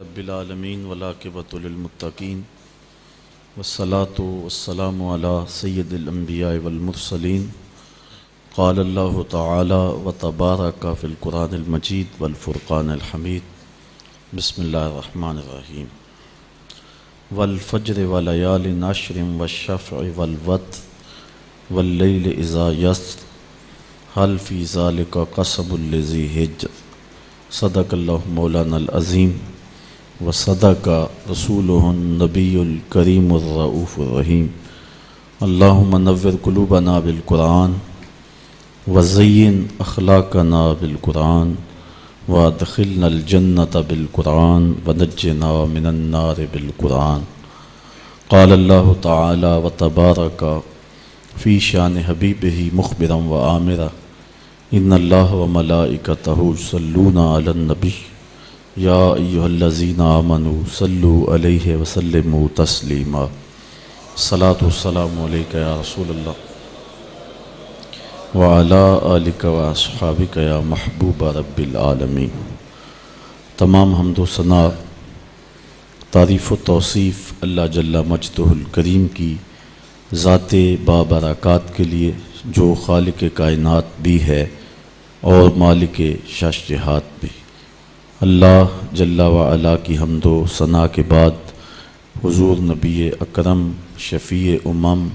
رب العالمین والعاقبۃ للمتقین والصلاة والسلام علی سید الانبیاء والمرسلین قال اللہ تعالی وتبارک فی القرآن المجید والفرقان الحمید بسم اللہ الرحمن الرحیم والفجر ولیال عشر والشفع والوتر واللیل اذا یسر هل فی ذلک قسم لذی حجر صدق اللہ مولانا العظیم وصدق رسولہ النبی الکریم الرؤوف الرحیم اللہم نور قلوبنا بالقرآن وزین اخلاقنا بالقرآن وادخلنا الجنۃ بالقرآن ونجنا من النار بالقرآن قال اللہ تعالی وتبارک فی شان حبیبہ مخبرا وآمرا ان اللہ وملائکتہ یصلون علی النبی یا ایہا الذین آمنوا صلوا علیہ وسلموا تسلیما الصلاۃ والسلام علیک یا رسول اللہ وعلی آلک واصحابک یا محبوب رب العالمین۔ تمام حمد و ثنا تعریف و توصیف اللہ جل مجدہ الکریم کی ذات بابرکات کے لیے جو خالق کائنات بھی ہے اور مالک شش جہات بھی۔ اللہ جل وعلا کی حمد و ثنا کے بعد حضور نبی اکرم شفیع امم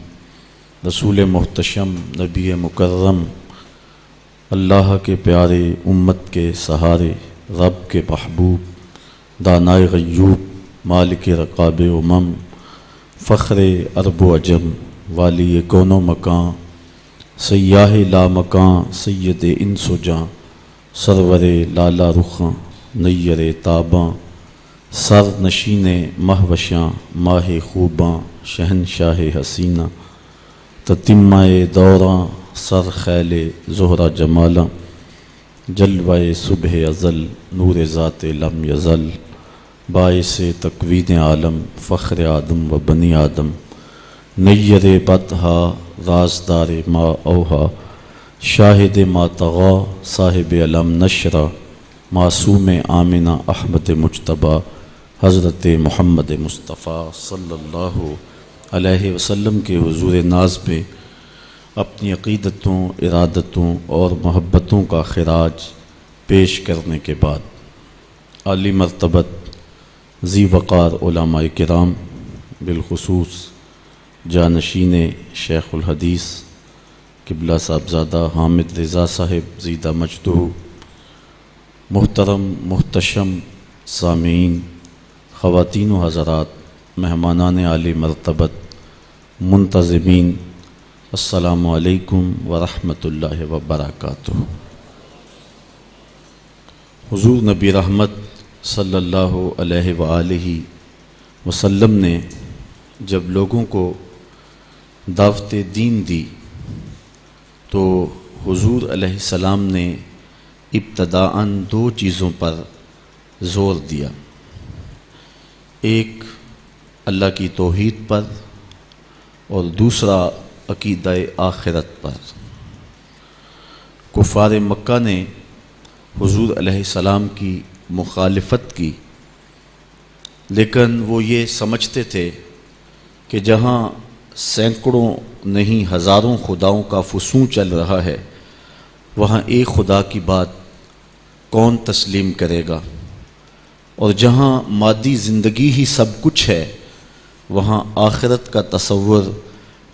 رسول محتشم نبی مکرم اللہ کے پیارے امت کے سہارے رب کے محبوب دانائے غیوب مالک رقاب امم فخر عرب و عجم والی کون و مکان سیاہ لا مکان سید انس و جاں سرور لالا رخاں نیر تاباں سر نشین مہوشاں ماہ خوباں شہنشاہ حسینہ تتمہ دوراں سر خیل زہرہ جمالاں جلوہ صبح ازل نور ذات لم یزل باعث تکوین عالم فخر آدم و بنی آدم نیر بطہا رازدار ما اوہا شاہد ما طغا صاحب علم نشرہ معصوم آمنہ احمد مجتبیٰ حضرت محمد مصطفیٰ صلی اللہ علیہ وسلم کے حضور ناز پہ اپنی عقیدتوں ارادتوں اور محبتوں کا خراج پیش کرنے کے بعد عالی مرتبت ذی وقار علماء کرام بالخصوص جانشین شیخ الحدیث قبلہ صاحبزادہ حامد رضا صاحب زیدہ مجدہ، محترم محتشم سامعین، خواتین و حضرات، مہمانان عالی مرتبت، منتظمین، السلام علیکم ورحمۃ اللہ وبرکاتہ۔ حضور نبی رحمت صلی اللہ علیہ وآلہ وسلم نے جب لوگوں کو دعوت دین دی تو حضور علیہ السلام نے ابتداءً دو چیزوں پر زور دیا، ایک اللہ کی توحید پر اور دوسرا عقیدہ آخرت پر۔ کفار مکہ نے حضور علیہ السلام کی مخالفت کی، لیکن وہ یہ سمجھتے تھے کہ جہاں سینکڑوں نہیں ہزاروں خداؤں کا فسوں چل رہا ہے وہاں ایک خدا کی بات کون تسلیم کرے گا، اور جہاں مادی زندگی ہی سب کچھ ہے وہاں آخرت کا تصور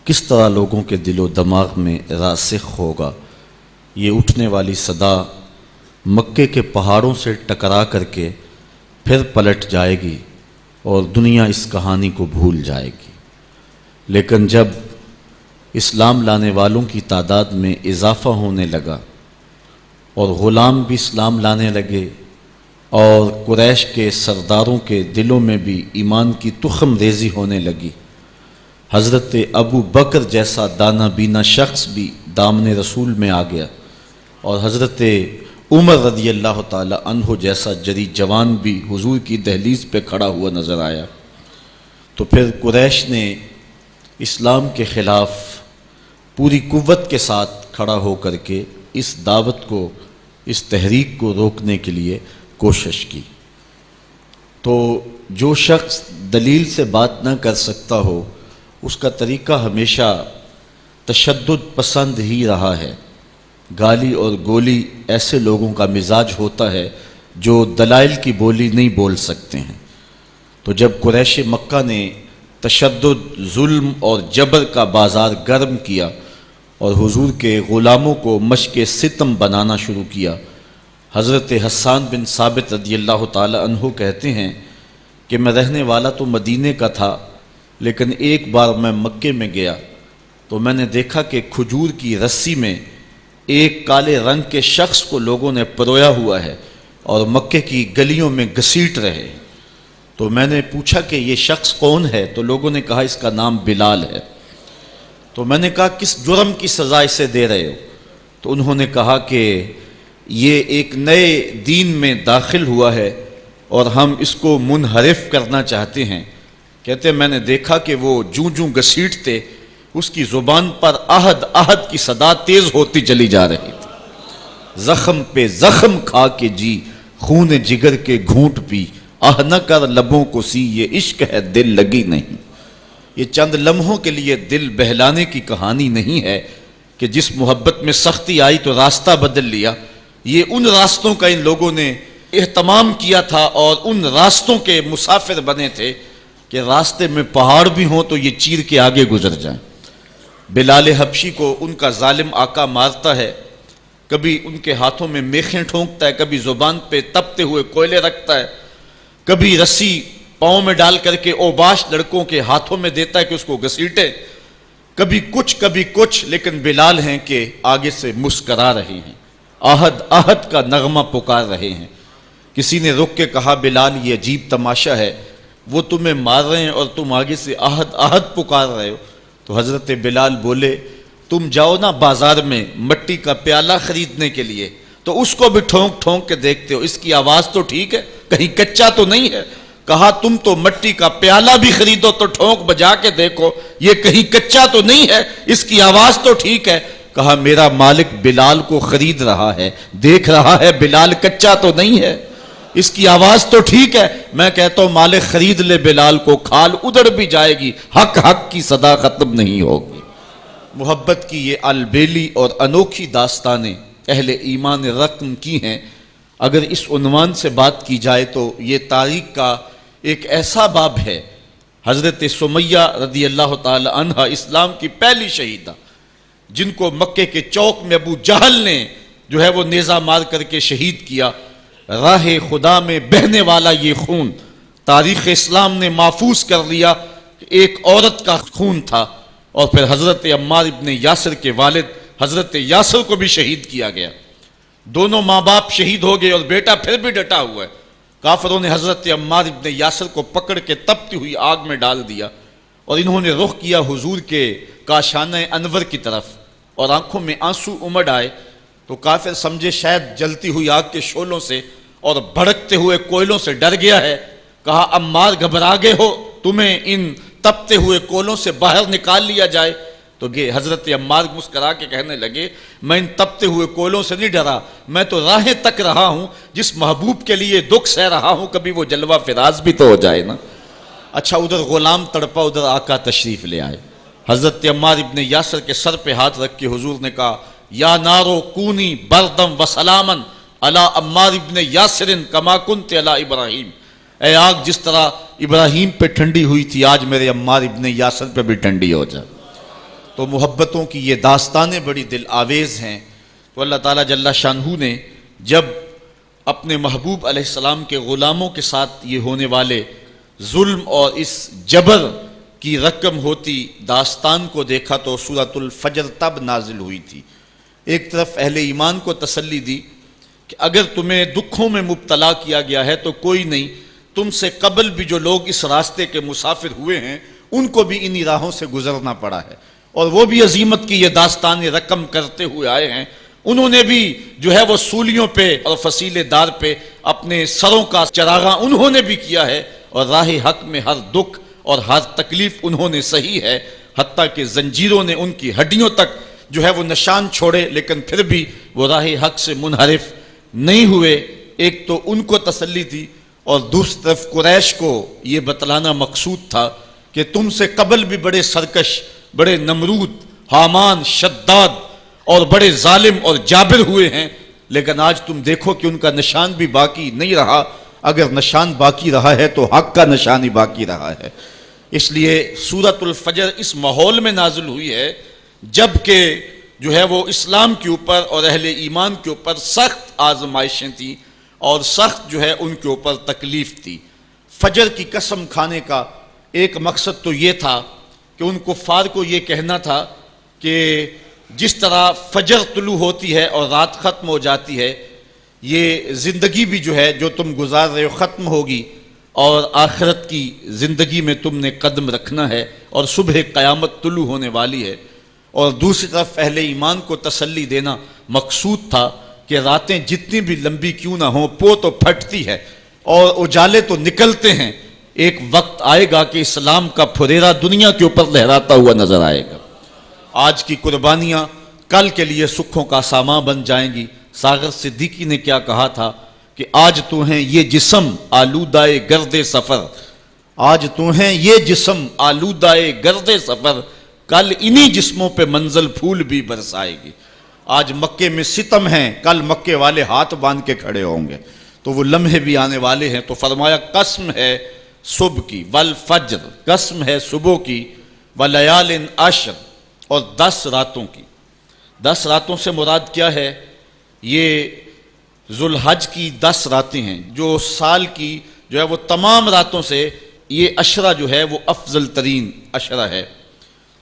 کس طرح لوگوں کے دل و دماغ میں راسخ ہوگا۔ یہ اٹھنے والی صدا مکے کے پہاڑوں سے ٹکرا کر کے پھر پلٹ جائے گی اور دنیا اس کہانی کو بھول جائے گی۔ لیکن جب اسلام لانے والوں کی تعداد میں اضافہ ہونے لگا اور غلام بھی اسلام لانے لگے اور قریش کے سرداروں کے دلوں میں بھی ایمان کی تخم ریزی ہونے لگی، حضرت ابو بکر جیسا دانہ بینا شخص بھی دامن رسول میں آ گیا اور حضرت عمر رضی اللہ تعالی عنہ جیسا جری جوان بھی حضور کی دہلیز پہ کھڑا ہوا نظر آیا، تو پھر قریش نے اسلام کے خلاف پوری قوت کے ساتھ کھڑا ہو کر کے اس دعوت کو، اس تحریک کو روکنے کے لیے کوشش کی۔ تو جو شخص دلیل سے بات نہ کر سکتا ہو اس کا طریقہ ہمیشہ تشدد پسند ہی رہا ہے۔ گالی اور گولی ایسے لوگوں کا مزاج ہوتا ہے جو دلائل کی بولی نہیں بول سکتے ہیں۔ تو جب قریش مکہ نے تشدد، ظلم اور جبر کا بازار گرم کیا اور حضور کے غلاموں کو مشق ستم بنانا شروع کیا، حضرت حسان بن ثابت رضی اللہ تعالی عنہ کہتے ہیں کہ میں رہنے والا تو مدینے کا تھا، لیکن ایک بار میں مکے میں گیا تو میں نے دیکھا کہ کھجور کی رسی میں ایک کالے رنگ کے شخص کو لوگوں نے پرویا ہوا ہے اور مکے کی گلیوں میں گھسیٹ رہے۔ تو میں نے پوچھا کہ یہ شخص کون ہے؟ تو لوگوں نے کہا اس کا نام بلال ہے۔ تو میں نے کہا کس جرم کی سزا اسے دے رہے ہو؟ تو انہوں نے کہا کہ یہ ایک نئے دین میں داخل ہوا ہے اور ہم اس کو منحرف کرنا چاہتے ہیں۔ کہتے ہیں میں نے دیکھا کہ وہ جوں جوں گھسیٹتے اس کی زبان پر احد احد کی صدا تیز ہوتی چلی جا رہی تھی۔ زخم پہ زخم کھا کے جی، خون جگر کے گھونٹ پی، آہ نہ کر لبوں کو سی، یہ عشق ہے دل لگی نہیں۔ یہ چند لمحوں کے لیے دل بہلانے کی کہانی نہیں ہے کہ جس محبت میں سختی آئی تو راستہ بدل لیا۔ یہ ان راستوں کا ان لوگوں نے اہتمام کیا تھا اور ان راستوں کے مسافر بنے تھے کہ راستے میں پہاڑ بھی ہوں تو یہ چیر کے آگے گزر جائیں۔ بلال حبشی کو ان کا ظالم آقا مارتا ہے، کبھی ان کے ہاتھوں میں میخیں ٹھونکتا ہے، کبھی زبان پہ تپتے ہوئے کوئلے رکھتا ہے، کبھی رسی پاؤں میں ڈال کر کے اوباش لڑکوں کے ہاتھوں میں دیتا ہے کہ اس کو گھسیٹے، کبھی کچھ، لیکن بلال ہیں کہ آگے سے مسکرا رہے ہیں، آہد آہد کا نغمہ پکار رہے ہیں۔ کسی نے رک کے کہا بلال یہ عجیب تماشا ہے، وہ تمہیں مار رہے ہیں اور تم آگے سے آہد آہد پکار رہے ہو۔ تو حضرت بلال بولے تم جاؤ نا بازار میں مٹی کا پیالہ خریدنے کے لیے تو اس کو بھی ٹھونک ٹھونک کے دیکھتے ہو، اس کی آواز تو ٹھیک ہے، کہیں کچا تو نہیں ہے؟ کہا تم تو مٹی کا پیالہ بھی خریدو تو ٹھونک بجا کے دیکھو، یہ کہیں کچا تو نہیں ہے، اس کی آواز تو ٹھیک ہے۔ کہا میرا مالک بلال کو خرید رہا ہے، دیکھ رہا ہے بلال کچا تو نہیں ہے، اس کی آواز تو ٹھیک ہے۔ میں کہتا ہوں مالک خرید لے بلال کو، کھال ادھر بھی جائے گی، حق حق کی صدا ختم نہیں ہوگی۔ محبت کی یہ البیلی اور انوکھی داستانیں اہل ایمان رقم کی ہیں۔ اگر اس عنوان سے بات کی جائے تو یہ تاریخ کا ایک ایسا باب ہے۔ حضرت سمیہ رضی اللہ تعالی عنہ اسلام کی پہلی شہیدہ، جن کو مکے کے چوک میں ابو جہل نے جو ہے وہ نیزہ مار کر کے شہید کیا۔ راہ خدا میں بہنے والا یہ خون تاریخ اسلام نے محفوظ کر لیا کہ ایک عورت کا خون تھا۔ اور پھر حضرت عمار ابن یاسر کے والد حضرت یاسر کو بھی شہید کیا گیا، دونوں ماں باپ شہید ہو گئے اور بیٹا پھر بھی ڈٹا ہوا ہے۔ کافروں نے حضرت عمار ابن یاسر کو پکڑ کے تپتی ہوئی آگ میں ڈال دیا اور انہوں نے رخ کیا حضور کے کاشانہ انور کی طرف اور آنکھوں میں آنسو امڑ آئے تو کافر سمجھے شاید جلتی ہوئی آگ کے شعلوں سے اور بھڑکتے ہوئے کوئلوں سے ڈر گیا ہے۔ کہا عمار گھبرا گئے ہو، تمہیں ان تپتے ہوئے کولوں سے باہر نکال لیا جائے؟ تو حضرت عمار مسکرا کے کہنے لگے میں ان تپتے ہوئے کولوں سے نہیں ڈرا، میں تو راہیں تک رہا ہوں، جس محبوب کے لیے دکھ سہ رہا ہوں کبھی وہ جلوہ فراز بھی تو ہو جائے نا۔ اچھا ادھر غلام تڑپا، ادھر آقا تشریف لے آئے۔ حضرت عمار ابن یاسر کے سر پہ ہاتھ رکھ کے حضور نے کہا یا نارو کونی بردم و سلامن علی عمار ابن یاسر کما کنت علی ابراہیم، اے آگ جس طرح ابراہیم پہ ٹھنڈی ہوئی تھی آج میرے عمار ابن یاسر پہ بھی ٹھنڈی ہو جائے۔ تو محبتوں کی یہ داستانیں بڑی دل آویز ہیں۔ تو اللہ تعالیٰ جل شانہ نے جب اپنے محبوب علیہ السلام کے غلاموں کے ساتھ یہ ہونے والے ظلم اور اس جبر کی رقم ہوتی داستان کو دیکھا تو سورۃ الفجر تب نازل ہوئی تھی۔ ایک طرف اہل ایمان کو تسلی دی کہ اگر تمہیں دکھوں میں مبتلا کیا گیا ہے تو کوئی نہیں، تم سے قبل بھی جو لوگ اس راستے کے مسافر ہوئے ہیں ان کو بھی انہی راہوں سے گزرنا پڑا ہے اور وہ بھی عظیمت کی یہ داستانیں رقم کرتے ہوئے آئے ہیں۔ انہوں نے بھی جو ہے وہ سولیوں پہ اور فصیلے دار پہ اپنے سروں کا چراغاں انہوں نے بھی کیا ہے اور راہ حق میں ہر دکھ اور ہر تکلیف انہوں نے سہی ہے، حتیٰ کہ زنجیروں نے ان کی ہڈیوں تک جو ہے وہ نشان چھوڑے لیکن پھر بھی وہ راہ حق سے منحرف نہیں ہوئے۔ ایک تو ان کو تسلی تھی اور دوسری طرف قریش کو یہ بتلانا مقصود تھا کہ تم سے قبل بھی بڑے سرکش، بڑے نمرود، حامان، شداد اور بڑے ظالم اور جابر ہوئے ہیں، لیکن آج تم دیکھو کہ ان کا نشان بھی باقی نہیں رہا۔ اگر نشان باقی رہا ہے تو حق کا نشان ہی باقی رہا ہے۔ اس لیے سورۃ الفجر اس ماحول میں نازل ہوئی ہے جب کہ جو ہے وہ اسلام کے اوپر اور اہل ایمان کے اوپر سخت آزمائشیں تھیں اور سخت جو ہے ان کے اوپر تکلیف تھی۔ فجر کی قسم کھانے کا ایک مقصد تو یہ تھا کہ ان کفار کو یہ کہنا تھا کہ جس طرح فجر طلوع ہوتی ہے اور رات ختم ہو جاتی ہے، یہ زندگی بھی جو ہے جو تم گزار رہے ہو ختم ہوگی، اور آخرت کی زندگی میں تم نے قدم رکھنا ہے اور صبح قیامت طلوع ہونے والی ہے۔ اور دوسری طرف اہل ایمان کو تسلی دینا مقصود تھا کہ راتیں جتنی بھی لمبی کیوں نہ ہوں، پو تو پھٹتی ہے اور اجالے تو نکلتے ہیں، ایک وقت آئے گا کہ اسلام کا پھریرا دنیا کے اوپر لہراتا ہوا نظر آئے گا۔ آج کی قربانیاں کل کے لیے سکھوں کا سامان بن جائیں گی۔ ساغر صدیقی نے کیا کہا تھا کہ آج تو ہیں یہ جسم آلودہ گرد سفر، آج تو ہیں یہ جسم آلودہ گرد سفر، کل انہی جسموں پہ منزل پھول بھی برسائے گی۔ آج مکے میں ستم ہیں، کل مکے والے ہاتھ باندھ کے کھڑے ہوں گے، تو وہ لمحے بھی آنے والے ہیں۔ تو فرمایا قسم ہے صبح کی، والفجر، قسم ہے صبح کی، ولیال عشر، اور 10 راتوں کی۔ 10 راتوں سے مراد کیا ہے؟ یہ ذوالحج کی 10 راتیں ہیں، جو سال کی جو ہے وہ تمام راتوں سے یہ عشرہ جو ہے وہ افضل ترین عشرہ ہے۔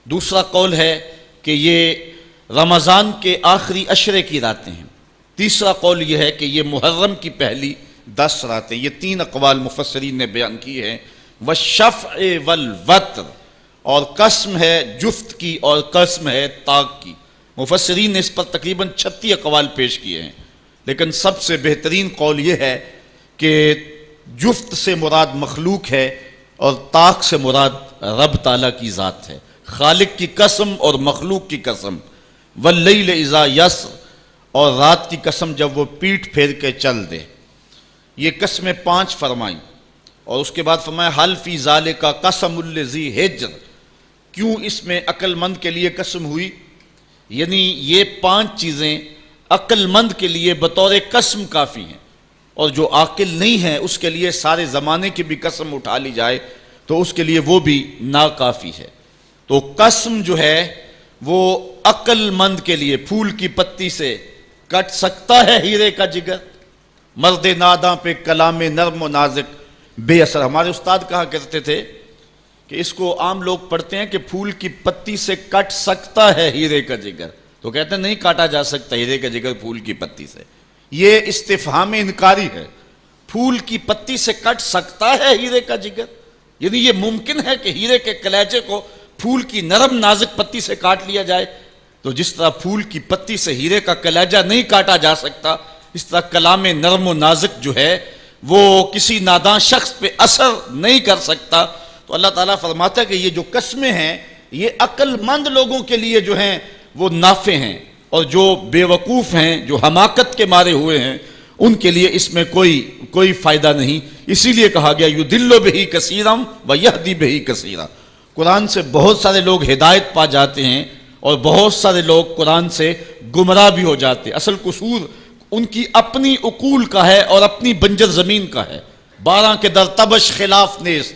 دوسرا قول ہے کہ یہ رمضان کے آخری عشرے کی راتیں ہیں۔ تیسرا قول یہ ہے کہ یہ محرم کی پہلی 10 راتیں۔ یہ 3 اقوال مفسرین نے بیان کی ہیں۔ والشفع والوتر، اور قسم ہے جفت کی اور قسم ہے طاق کی۔ مفسرین نے اس پر تقریباً 36 اقوال پیش کیے ہیں، لیکن سب سے بہترین قول یہ ہے کہ جفت سے مراد مخلوق ہے اور طاق سے مراد رب تعالیٰ کی ذات ہے۔ خالق کی قسم اور مخلوق کی قسم۔ واللیل اذا یسر، اور رات کی قسم جب وہ پیٹھ پھیر کے چل دے۔ یہ قسمیں 5 فرمائیں، اور اس کے بعد فرمایا حل فی ذالک قسم الذی حجر، کیوں اس میں عقل مند کے لیے قسم ہوئی؟ یعنی یہ 5 چیزیں عقل مند کے لیے بطور قسم کافی ہیں، اور جو عاقل نہیں ہے اس کے لیے سارے زمانے کی بھی قسم اٹھا لی جائے تو اس کے لیے وہ بھی ناکافی ہے۔ تو قسم جو ہے وہ عقل مند کے لیے پھول کی پتی سے کٹ سکتا ہے ہیرے کا جگر، مرد ناداں پہ کلام نرم و نازک بے اثر۔ ہمارے استاد کہا کرتے تھے کہ اس کو عام لوگ پڑھتے ہیں کہ پھول کی پتی سے کٹ سکتا ہے ہیرے کا جگر، تو کہتے ہیں نہیں کاٹا جا سکتا ہیرے کا جگر پھول کی پتی سے۔ یہ استفہام انکاری ہے۔ پھول کی پتی سے کٹ سکتا ہے ہیرے کا جگر، یعنی یہ ممکن ہے کہ ہیرے کے کلیجے کو پھول کی نرم نازک پتی سے کاٹ لیا جائے؟ تو جس طرح پھول کی پتی سے ہیرے کا کلیجہ نہیں کاٹا جا سکتا، اس طرح کلام نرم و نازک جو ہے وہ کسی ناداں شخص پہ اثر نہیں کر سکتا۔ تو اللہ تعالیٰ فرماتا ہے کہ یہ جو قسمیں ہیں یہ عقل مند لوگوں کے لیے جو ہیں وہ نافع ہیں، اور جو بے وقوف ہیں، جو حماقت کے مارے ہوئے ہیں، ان کے لیے اس میں کوئی فائدہ نہیں۔ اسی لیے کہا گیا یضل بہ کثیرا ویہدی بہ کثیرا، قرآن سے بہت سارے لوگ ہدایت پا جاتے ہیں اور بہت سارے لوگ قرآن سے گمراہ بھی ہو جاتے ہیں۔ اصل قصور ان کی اپنی عقول کا ہے اور اپنی بنجر زمین کا ہے۔ 12 کے در تبش خلاف نیست،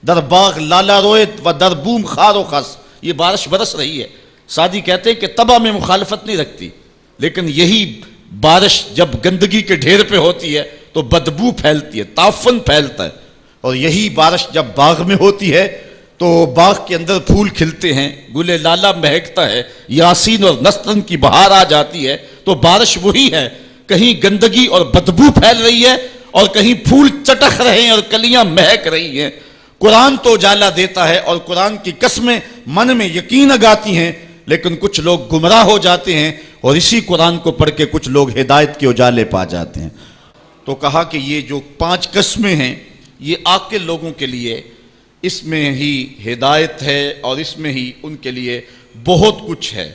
در باغ لالا رویت و در بوم خار و خس، یہ بارش برس رہی ہے۔ سعدی کہتے ہیں کہ تباہ میں مخالفت نہیں رکھتی، لیکن یہی بارش جب گندگی کے ڈھیر پہ ہوتی ہے تو بدبو پھیلتی ہے، تعفن پھیلتا ہے، اور یہی بارش جب باغ میں ہوتی ہے تو باغ کے اندر پھول کھلتے ہیں، گل لالا مہکتا ہے، یاسین اور نسترن کی بہار آ جاتی ہے۔ تو بارش وہی ہے، کہیں گندگی اور بدبو پھیل رہی ہے اور کہیں پھول چٹک رہے ہیں اور کلیاں مہک رہی ہیں۔ قرآن تو اجالا دیتا ہے اور قرآن کی قسمیں من میں یقین اگاتی ہیں، لیکن کچھ لوگ گمراہ ہو جاتے ہیں اور اسی قرآن کو پڑھ کے کچھ لوگ ہدایت کے اجالے پا جاتے ہیں۔ تو کہا کہ یہ جو 5 قسمیں ہیں یہ عاقل لوگوں کے لیے اس میں ہی ہدایت ہے اور اس میں ہی ان کے لیے بہت کچھ ہے۔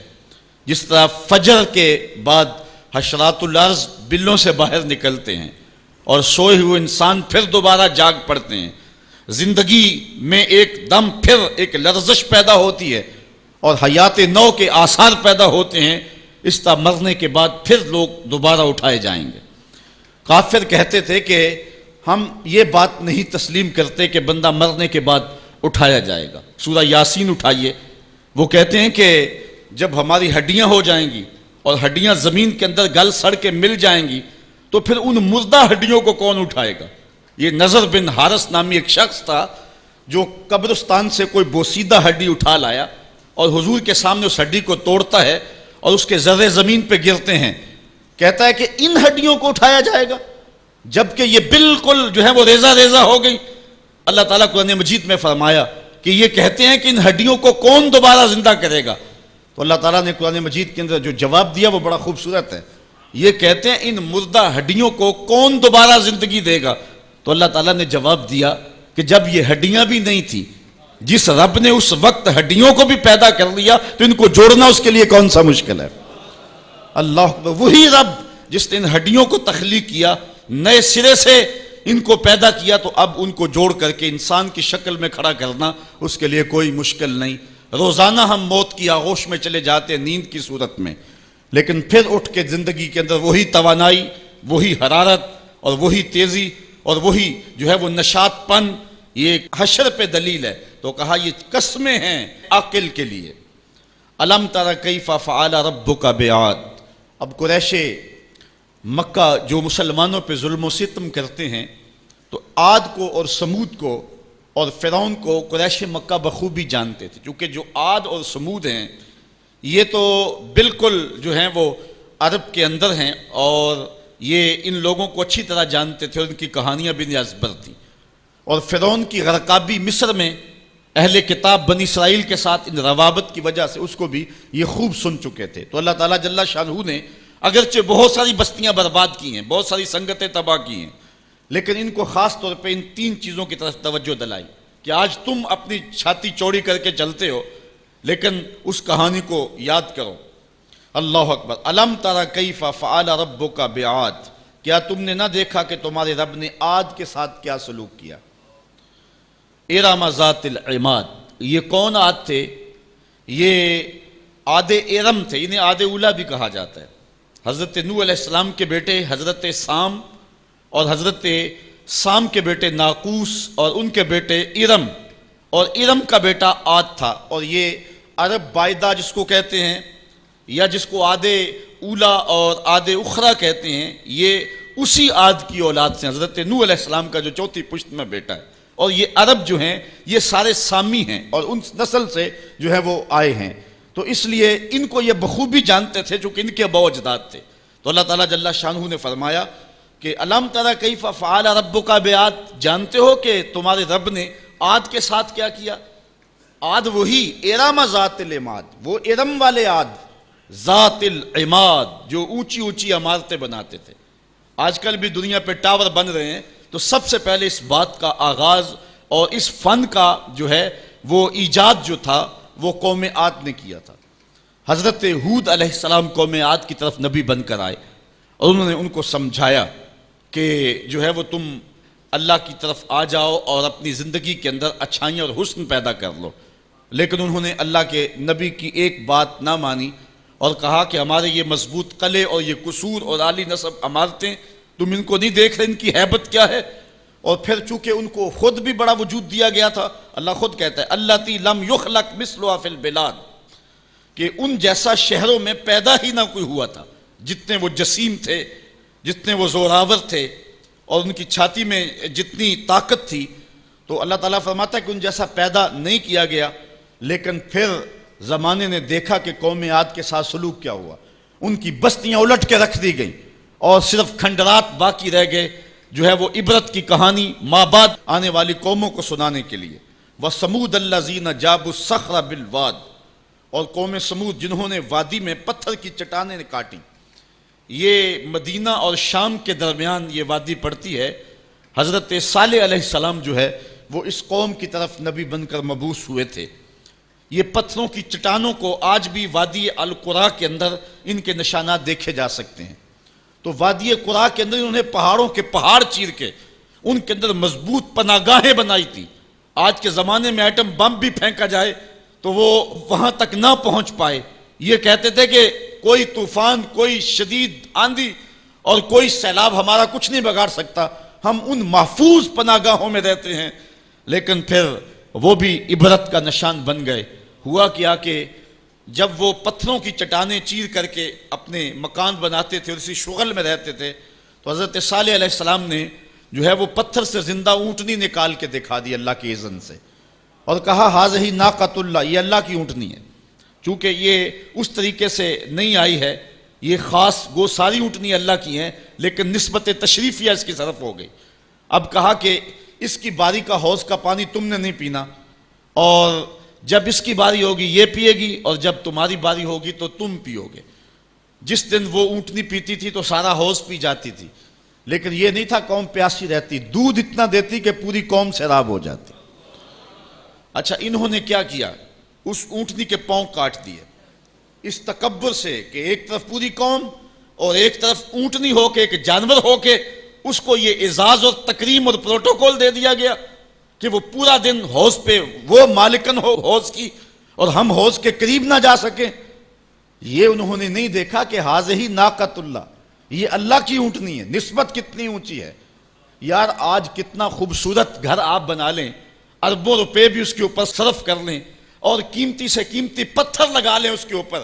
جس طرح فجر کے بعد حشرات الارض بلوں سے باہر نکلتے ہیں، اور سوئے ہوئے انسان پھر دوبارہ جاگ پڑتے ہیں، زندگی میں ایک دم پھر ایک لرزش پیدا ہوتی ہے اور حیات نو کے آثار پیدا ہوتے ہیں، اس طرح مرنے کے بعد پھر لوگ دوبارہ اٹھائے جائیں گے۔ کافر کہتے تھے کہ ہم یہ بات نہیں تسلیم کرتے کہ بندہ مرنے کے بعد اٹھایا جائے گا۔ سورہ یاسین اٹھائیے، وہ کہتے ہیں کہ جب ہماری ہڈیاں ہو جائیں گی اور ہڈیاں زمین کے اندر گل سڑ کے مل جائیں گی تو پھر ان مردہ ہڈیوں کو کون اٹھائے گا؟ یہ نضر بن حارث نامی ایک شخص تھا جو قبرستان سے کوئی بوسیدہ ہڈی اٹھا لایا اور حضور کے سامنے اس ہڈی کو توڑتا ہے اور اس کے ذرے زمین پہ گرتے ہیں، کہتا ہے کہ ان ہڈیوں کو اٹھایا جائے گا جبکہ یہ بالکل جو ہے وہ ریزہ ریزہ ہو گئی۔ اللہ تعالیٰ قرآن مجید میں فرمایا کہ یہ کہتے ہیں کہ ان ہڈیوں کو کون دوبارہ زندہ کرے گا؟ تو اللہ تعالیٰ نے قرآن مجید کے اندر جو جواب دیا وہ بڑا خوبصورت ہے۔ یہ کہتے ہیں ان مردہ ہڈیوں کو کون دوبارہ زندگی دے گا؟ تو اللہ تعالیٰ نے جواب دیا کہ جب یہ ہڈیاں بھی نہیں تھیں، جس رب نے اس وقت ہڈیوں کو بھی پیدا کر لیا تو ان کو جوڑنا اس کے لیے کون سا مشکل ہے؟ اللہ اکبر۔ وہی رب جس نے ان ہڈیوں کو تخلیق کیا، نئے سرے سے ان کو پیدا کیا، تو اب ان کو جوڑ کر کے انسان کی شکل میں کھڑا کرنا اس کے لیے کوئی مشکل نہیں۔ روزانہ ہم موت کی آغوش میں چلے جاتے ہیں نیند کی صورت میں، لیکن پھر اٹھ کے زندگی کے اندر وہی توانائی، وہی حرارت اور وہی تیزی اور وہی جو ہے وہ نشاط پن، یہ حشر پہ دلیل ہے۔ تو کہا یہ قسمیں ہیں عقل کے لیے۔ الم تر کیف فعل ربک بعاد۔ اب قریش مکہ جو مسلمانوں پہ ظلم و ستم کرتے ہیں، تو عاد کو اور سمود کو اور فرعون کو قریش مکہ بخوبی جانتے تھے، کیونکہ جو عاد اور سمود ہیں یہ تو بالکل جو ہیں وہ عرب کے اندر ہیں اور یہ ان لوگوں کو اچھی طرح جانتے تھے اور ان کی کہانیاں بھی ازبر تھیں۔ اور فرعون کی غرقابی مصر میں اہل کتاب بنی اسرائیل کے ساتھ ان روابط کی وجہ سے اس کو بھی یہ خوب سن چکے تھے۔ تو اللہ تعالیٰ جل شانہ نے اگرچہ بہت ساری بستیاں برباد کی ہیں، بہت ساری سنگتیں تباہ کی ہیں، لیکن ان کو خاص طور پہ ان تین چیزوں کی طرف توجہ دلائی کہ آج تم اپنی چھاتی چوڑی کر کے چلتے ہو، لیکن اس کہانی کو یاد کرو۔ اللہ اکبر۔ الم تر کیف فعل ربک بعاد۔ کیا تم نے نہ دیکھا کہ تمہارے رب نے عاد کے ساتھ کیا سلوک کیا؟ ارم ذات العماد۔ یہ کون عاد تھے؟ یہ عاد ارم تھے، انہیں عاد اولا بھی کہا جاتا ہے۔ حضرت نوح علیہ السلام کے بیٹے حضرت سام اور حضرت سام کے بیٹے ناقوس اور ان کے بیٹے ارم، اور ارم کا بیٹا عاد تھا۔ اور یہ عرب بائدہ جس کو کہتے ہیں یا جس کو عاد اولا اور عاد اخرى کہتے ہیں، یہ اسی عاد کی اولاد سے حضرت نوح علیہ السلام کا جو چوتھی پشت میں بیٹا ہے۔ اور یہ عرب جو ہیں یہ سارے سامی ہیں اور ان نسل سے جو ہے وہ آئے ہیں، تو اس لیے ان کو یہ بخوبی جانتے تھے چونکہ ان کے اباء و اجداد تھے۔ تو اللہ تعالیٰ جل شانہ نے فرمایا کہ الم تر کیف فعل ربک بعاد۔ جانتے ہو کہ تمہارے رب نے عاد کے ساتھ کیا کیا؟ عاد وہی ارم ذات العماد، وہ ارم والے عاد، ذات العماد جو اونچی اونچی عمارتیں بناتے تھے۔ آج کل بھی دنیا پہ ٹاور بن رہے ہیں، تو سب سے پہلے اس بات کا آغاز اور اس فن کا جو ہے وہ ایجاد جو تھا وہ قوم عاد نے کیا تھا۔ حضرت ہود علیہ السلام قوم عاد کی طرف نبی بن کر آئے اور انہوں نے ان کو سمجھایا کہ جو ہے وہ تم اللہ کی طرف آ جاؤ اور اپنی زندگی کے اندر اچھائیاں اور حسن پیدا کر لو، لیکن انہوں نے اللہ کے نبی کی ایک بات نہ مانی اور کہا کہ ہمارے یہ مضبوط قلعے اور یہ قصور اور عالی نصب عمارتیں تم ان کو نہیں دیکھ رہے، ان کی ہیبت کیا ہے؟ اور پھر چونکہ ان کو خود بھی بڑا وجود دیا گیا تھا، اللہ خود کہتا ہے اللاتی لم یخلق مثلها فی البلاد، کہ ان جیسا شہروں میں پیدا ہی نہ کوئی ہوا تھا، جتنے وہ جسیم تھے، جتنے وہ زوراور تھے اور ان کی چھاتی میں جتنی طاقت تھی۔ تو اللہ تعالیٰ فرماتا ہے کہ ان جیسا پیدا نہیں کیا گیا، لیکن پھر زمانے نے دیکھا کہ قوم عاد کے ساتھ سلوک کیا ہوا، ان کی بستیاں الٹ کے رکھ دی گئیں اور صرف کھنڈرات باقی رہ گئے، جو ہے وہ عبرت کی کہانی ماں بعد آنے والی قوموں کو سنانے کے لیے۔ وَثَمُودَ الَّذِينَ جَابُوا الصَّخْرَ بِالْوَادِ، اور قوم سمود جنہوں نے وادی میں پتھر کی چٹانیں کاٹی۔ یہ مدینہ اور شام کے درمیان یہ وادی پڑتی ہے۔ حضرت صالح علیہ السلام جو ہے وہ اس قوم کی طرف نبی بن کر مبعوث ہوئے تھے۔ یہ پتھروں کی چٹانوں کو آج بھی وادی القرا کے اندر ان کے نشانات دیکھے جا سکتے ہیں۔ تو وادی قرا کے اندر انہوں نے پہاڑوں کے پہاڑ چیر کے ان کے اندر مضبوط پناہ گاہیں بنائی تھی. آج کے زمانے میں ایٹم بم بھی پھینکا جائے تو وہ وہاں تک نہ پہنچ پائے. یہ کہتے تھے کہ کوئی طوفان، کوئی شدید آندھی اور کوئی سیلاب ہمارا کچھ نہیں بگاڑ سکتا، ہم ان محفوظ پناہ گاہوں میں رہتے ہیں. لیکن پھر وہ بھی عبرت کا نشان بن گئے. ہوا کیا کہ جب وہ پتھروں کی چٹانیں چیر کر کے اپنے مکان بناتے تھے اور اسی شغل میں رہتے تھے تو حضرت صالح علیہ السلام نے جو ہے وہ پتھر سے زندہ اونٹنی نکال کے دکھا دی اللہ کی اذن سے، اور کہا ہاذہ ناقۃ اللہ، یہ اللہ کی اونٹنی ہے. چونکہ یہ اس طریقے سے نہیں آئی ہے، یہ خاص گو ساری اونٹنی اللہ کی ہیں، لیکن نسبت تشریفیہ اس کی طرف ہو گئی. اب کہا کہ اس کی باری کا حوض کا پانی تم نے نہیں پینا، اور جب اس کی باری ہوگی یہ پیے گی، اور جب تمہاری باری ہوگی تو تم پیو گے. جس دن وہ اونٹنی پیتی تھی تو سارا حوض پی جاتی تھی، لیکن یہ نہیں تھا قوم پیاسی رہتی، دودھ اتنا دیتی کہ پوری قوم سیراب ہو جاتی. اچھا انہوں نے کیا کیا، اس اونٹنی کے پاؤں کاٹ دیے اس تکبر سے کہ ایک طرف پوری قوم اور ایک طرف اونٹنی ہو کے، ایک جانور ہو کے اس کو یہ اعزاز اور تکریم اور پروٹوکول دے دیا گیا کہ وہ پورا دن حوض پہ وہ مالکن ہو حوض کی اور ہم حوض کے قریب نہ جا سکیں. یہ انہوں نے نہیں دیکھا کہ ہاذہ ناقۃ اللہ، یہ اللہ کی اونٹنی ہے. نسبت کتنی اونچی ہے یار. آج کتنا خوبصورت گھر آپ بنا لیں، اربوں روپے بھی اس کے اوپر صرف کر لیں اور قیمتی سے قیمتی پتھر لگا لیں اس کے اوپر،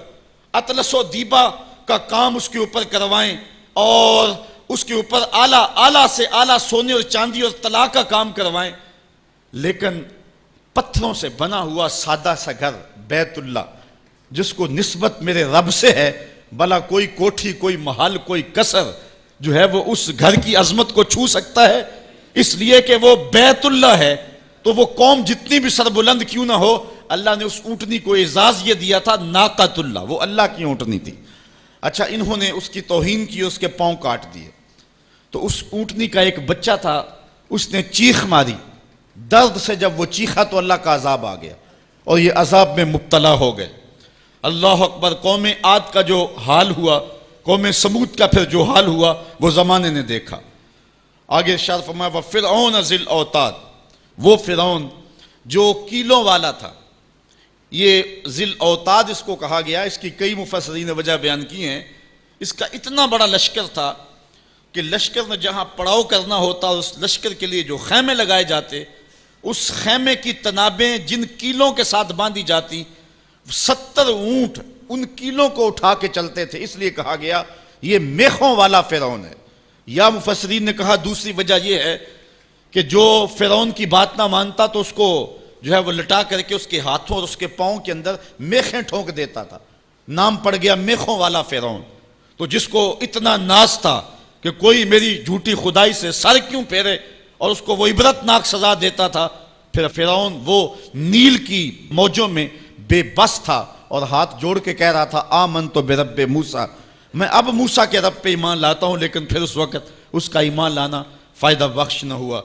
اطلس و دیبا کا کام اس کے اوپر کروائیں اور اس کے اوپر اعلیٰ سے اعلیٰ سونے اور چاندی اور طلا کا کام کروائیں، لیکن پتھروں سے بنا ہوا سادہ سا گھر بیت اللہ جس کو نسبت میرے رب سے ہے، بھلا کوئی کوٹھی، کوئی محل، کوئی قصر جو ہے وہ اس گھر کی عظمت کو چھو سکتا ہے؟ اس لیے کہ وہ بیت اللہ ہے. تو وہ قوم جتنی بھی سربلند کیوں نہ ہو، اللہ نے اس اونٹنی کو اعزاز یہ دیا تھا ناقۃ اللہ، وہ اللہ کی اونٹنی تھی. اچھا انہوں نے اس کی توہین کی، اس کے پاؤں کاٹ دیے. تو اس اونٹنی کا ایک بچہ تھا، اس نے چیخ ماری. درد سے جب وہ چیخا تو اللہ کا عذاب آ گیا اور یہ عذاب میں مبتلا ہو گئے. اللہ اکبر. قوم عاد کا جو حال ہوا، قوم سمود کا پھر جو حال ہوا وہ زمانے نے دیکھا. آگے ارشاد فرمایا وَفِرْعَوْنَ ذِی الْأَوْتَادِ، وہ فرعون جو کیلوں والا تھا. یہ ذی الاوتاد اس کو کہا گیا، اس کی کئی مفسرین نے وجہ بیان کی ہیں. اس کا اتنا بڑا لشکر تھا کہ لشکر میں جہاں پڑاؤ کرنا ہوتا، اس لشکر کے لیے جو خیمے لگائے جاتے، اس خیمے کی تنابیں جن کیلوں کے ساتھ باندھی جاتی، 70 اونٹ ان کیلوں کو اٹھا کے چلتے تھے. اس لیے کہا گیا یہ میخوں والا فرعون ہے. یا مفسرین نے کہا دوسری وجہ یہ ہے کہ جو فرعون کی بات نہ مانتا تو اس کو جو ہے وہ لٹا کر کے اس کے ہاتھوں اور اس کے پاؤں کے اندر میخیں ٹھونک دیتا تھا. نام پڑ گیا میخوں والا فرعون. تو جس کو اتنا ناز تھا کہ کوئی میری جھوٹی خدائی سے سر کیوں پھیرے، اور اس کو وہ عبرتناک سزا دیتا تھا. پھر فرعون وہ نیل کی موجوں میں بے بس تھا اور ہاتھ جوڑ کے کہہ رہا تھا آمنت برب موسیٰ، میں اب موسیٰ کے رب پہ ایمان لاتا ہوں. لیکن پھر اس وقت اس کا ایمان لانا فائدہ بخش نہ ہوا.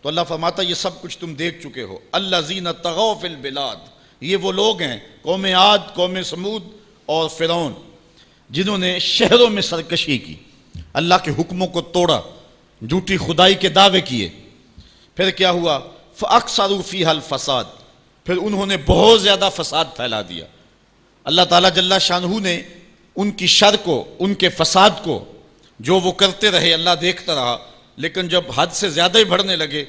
تو اللہ فرماتا یہ سب کچھ تم دیکھ چکے ہو. الذین طغوا فی البلاد، یہ وہ لوگ ہیں قوم عاد، قوم سمود اور فرعون جنہوں نے شہروں میں سرکشی کی، اللہ کے حکموں کو توڑا، جھوٹی خدائی کے دعوے کیے. پھر کیا ہوا فاکثروا فیہا الفساد، پھر انہوں نے بہت زیادہ فساد پھیلا دیا. اللہ تعالیٰ جل شانہ نے ان کی شر کو، ان کے فساد کو جو وہ کرتے رہے اللہ دیکھتا رہا. لیکن جب حد سے زیادہ ہی بڑھنے لگے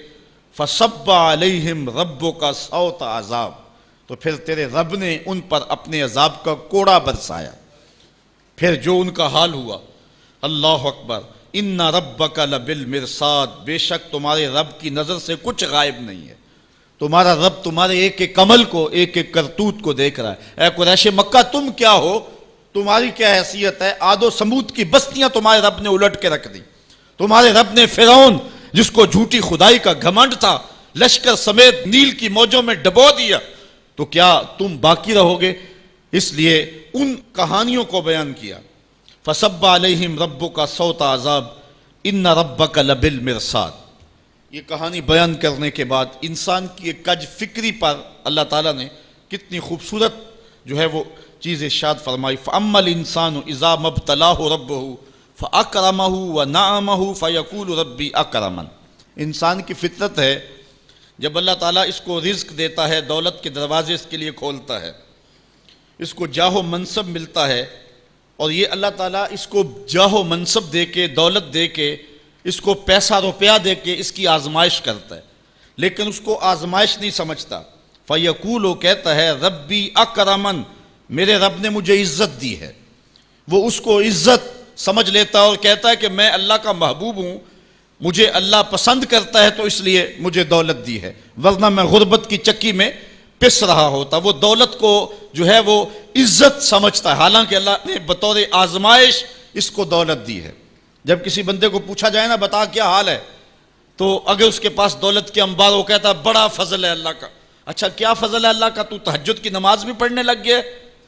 فصب علیہم ربک صوت عذاب، تو پھر تیرے رب نے ان پر اپنے عذاب کا کوڑا برسایا. پھر جو ان کا حال ہوا، اللہ اکبر. ان ربک لبالمرصاد، بے شک تمہارے رب کی نظر سے کچھ غائب نہیں ہے. تمہارا رب تمہارے ایک ایک عمل کو، ایک ایک کرتوت کو دیکھ رہا ہے. اے قریش مکہ تم کیا ہو، تمہاری کیا حیثیت ہے؟ عاد و سمود کی بستیاں تمہارے رب نے الٹ کے رکھ دی. تمہارے رب نے فرعون جس کو جھوٹی خدائی کا گھمنڈ تھا لشکر سمیت نیل کی موجوں میں ڈبو دیا. تو کیا تم باقی رہو گے؟ اس لیے ان کہانیوں کو بیان کیا. فصب علیہم ربک صوت عذاب ان ربک لبالمرصاد. یہ کہانی بیان کرنے کے بعد انسان کی ایک کج فکری پر اللہ تعالیٰ نے کتنی خوبصورت جو ہے وہ چیز ارشاد فرمائی. فَأَمَّا الْإِنسَانُ إِذَا مَا ابْتَلَاهُ رَبُّهُ فَأَكْرَمَهُ وَنَعَمَهُ فَيَقُولُ رَبِّي أَكْرَمَنِ۔ انسان کی فطرت ہے، جب اللہ تعالیٰ اس کو رزق دیتا ہے، دولت کے دروازے اس کے لیے کھولتا ہے، اس کو جاہ و منصب ملتا ہے، اور یہ اللہ تعالیٰ اس کو جاہ و منصب دے کے، دولت دے کے، اس کو پیسہ روپیہ دے کے اس کی آزمائش کرتا ہے، لیکن اس کو آزمائش نہیں سمجھتا۔ فَيَقُولُ، وہ کہتا ہے ربی اکرمن، میرے رب نے مجھے عزت دی ہے، وہ اس کو عزت سمجھ لیتا ہے اور کہتا ہے کہ میں اللہ کا محبوب ہوں، مجھے اللہ پسند کرتا ہے تو اس لیے مجھے دولت دی ہے، ورنہ میں غربت کی چکی میں پس رہا ہوتا۔ وہ دولت کو جو ہے وہ عزت سمجھتا ہے، حالانکہ اللہ نے بطور آزمائش اس کو دولت دی ہے۔ جب کسی بندے کو پوچھا جائے نا بتا کیا حال ہے، تو اگر اس کے پاس دولت کے انبار، وہ کہتا ہے بڑا فضل ہے اللہ کا۔ اچھا کیا فضل ہے اللہ کا؟ تو تہجد کی نماز بھی پڑھنے لگ گیا؟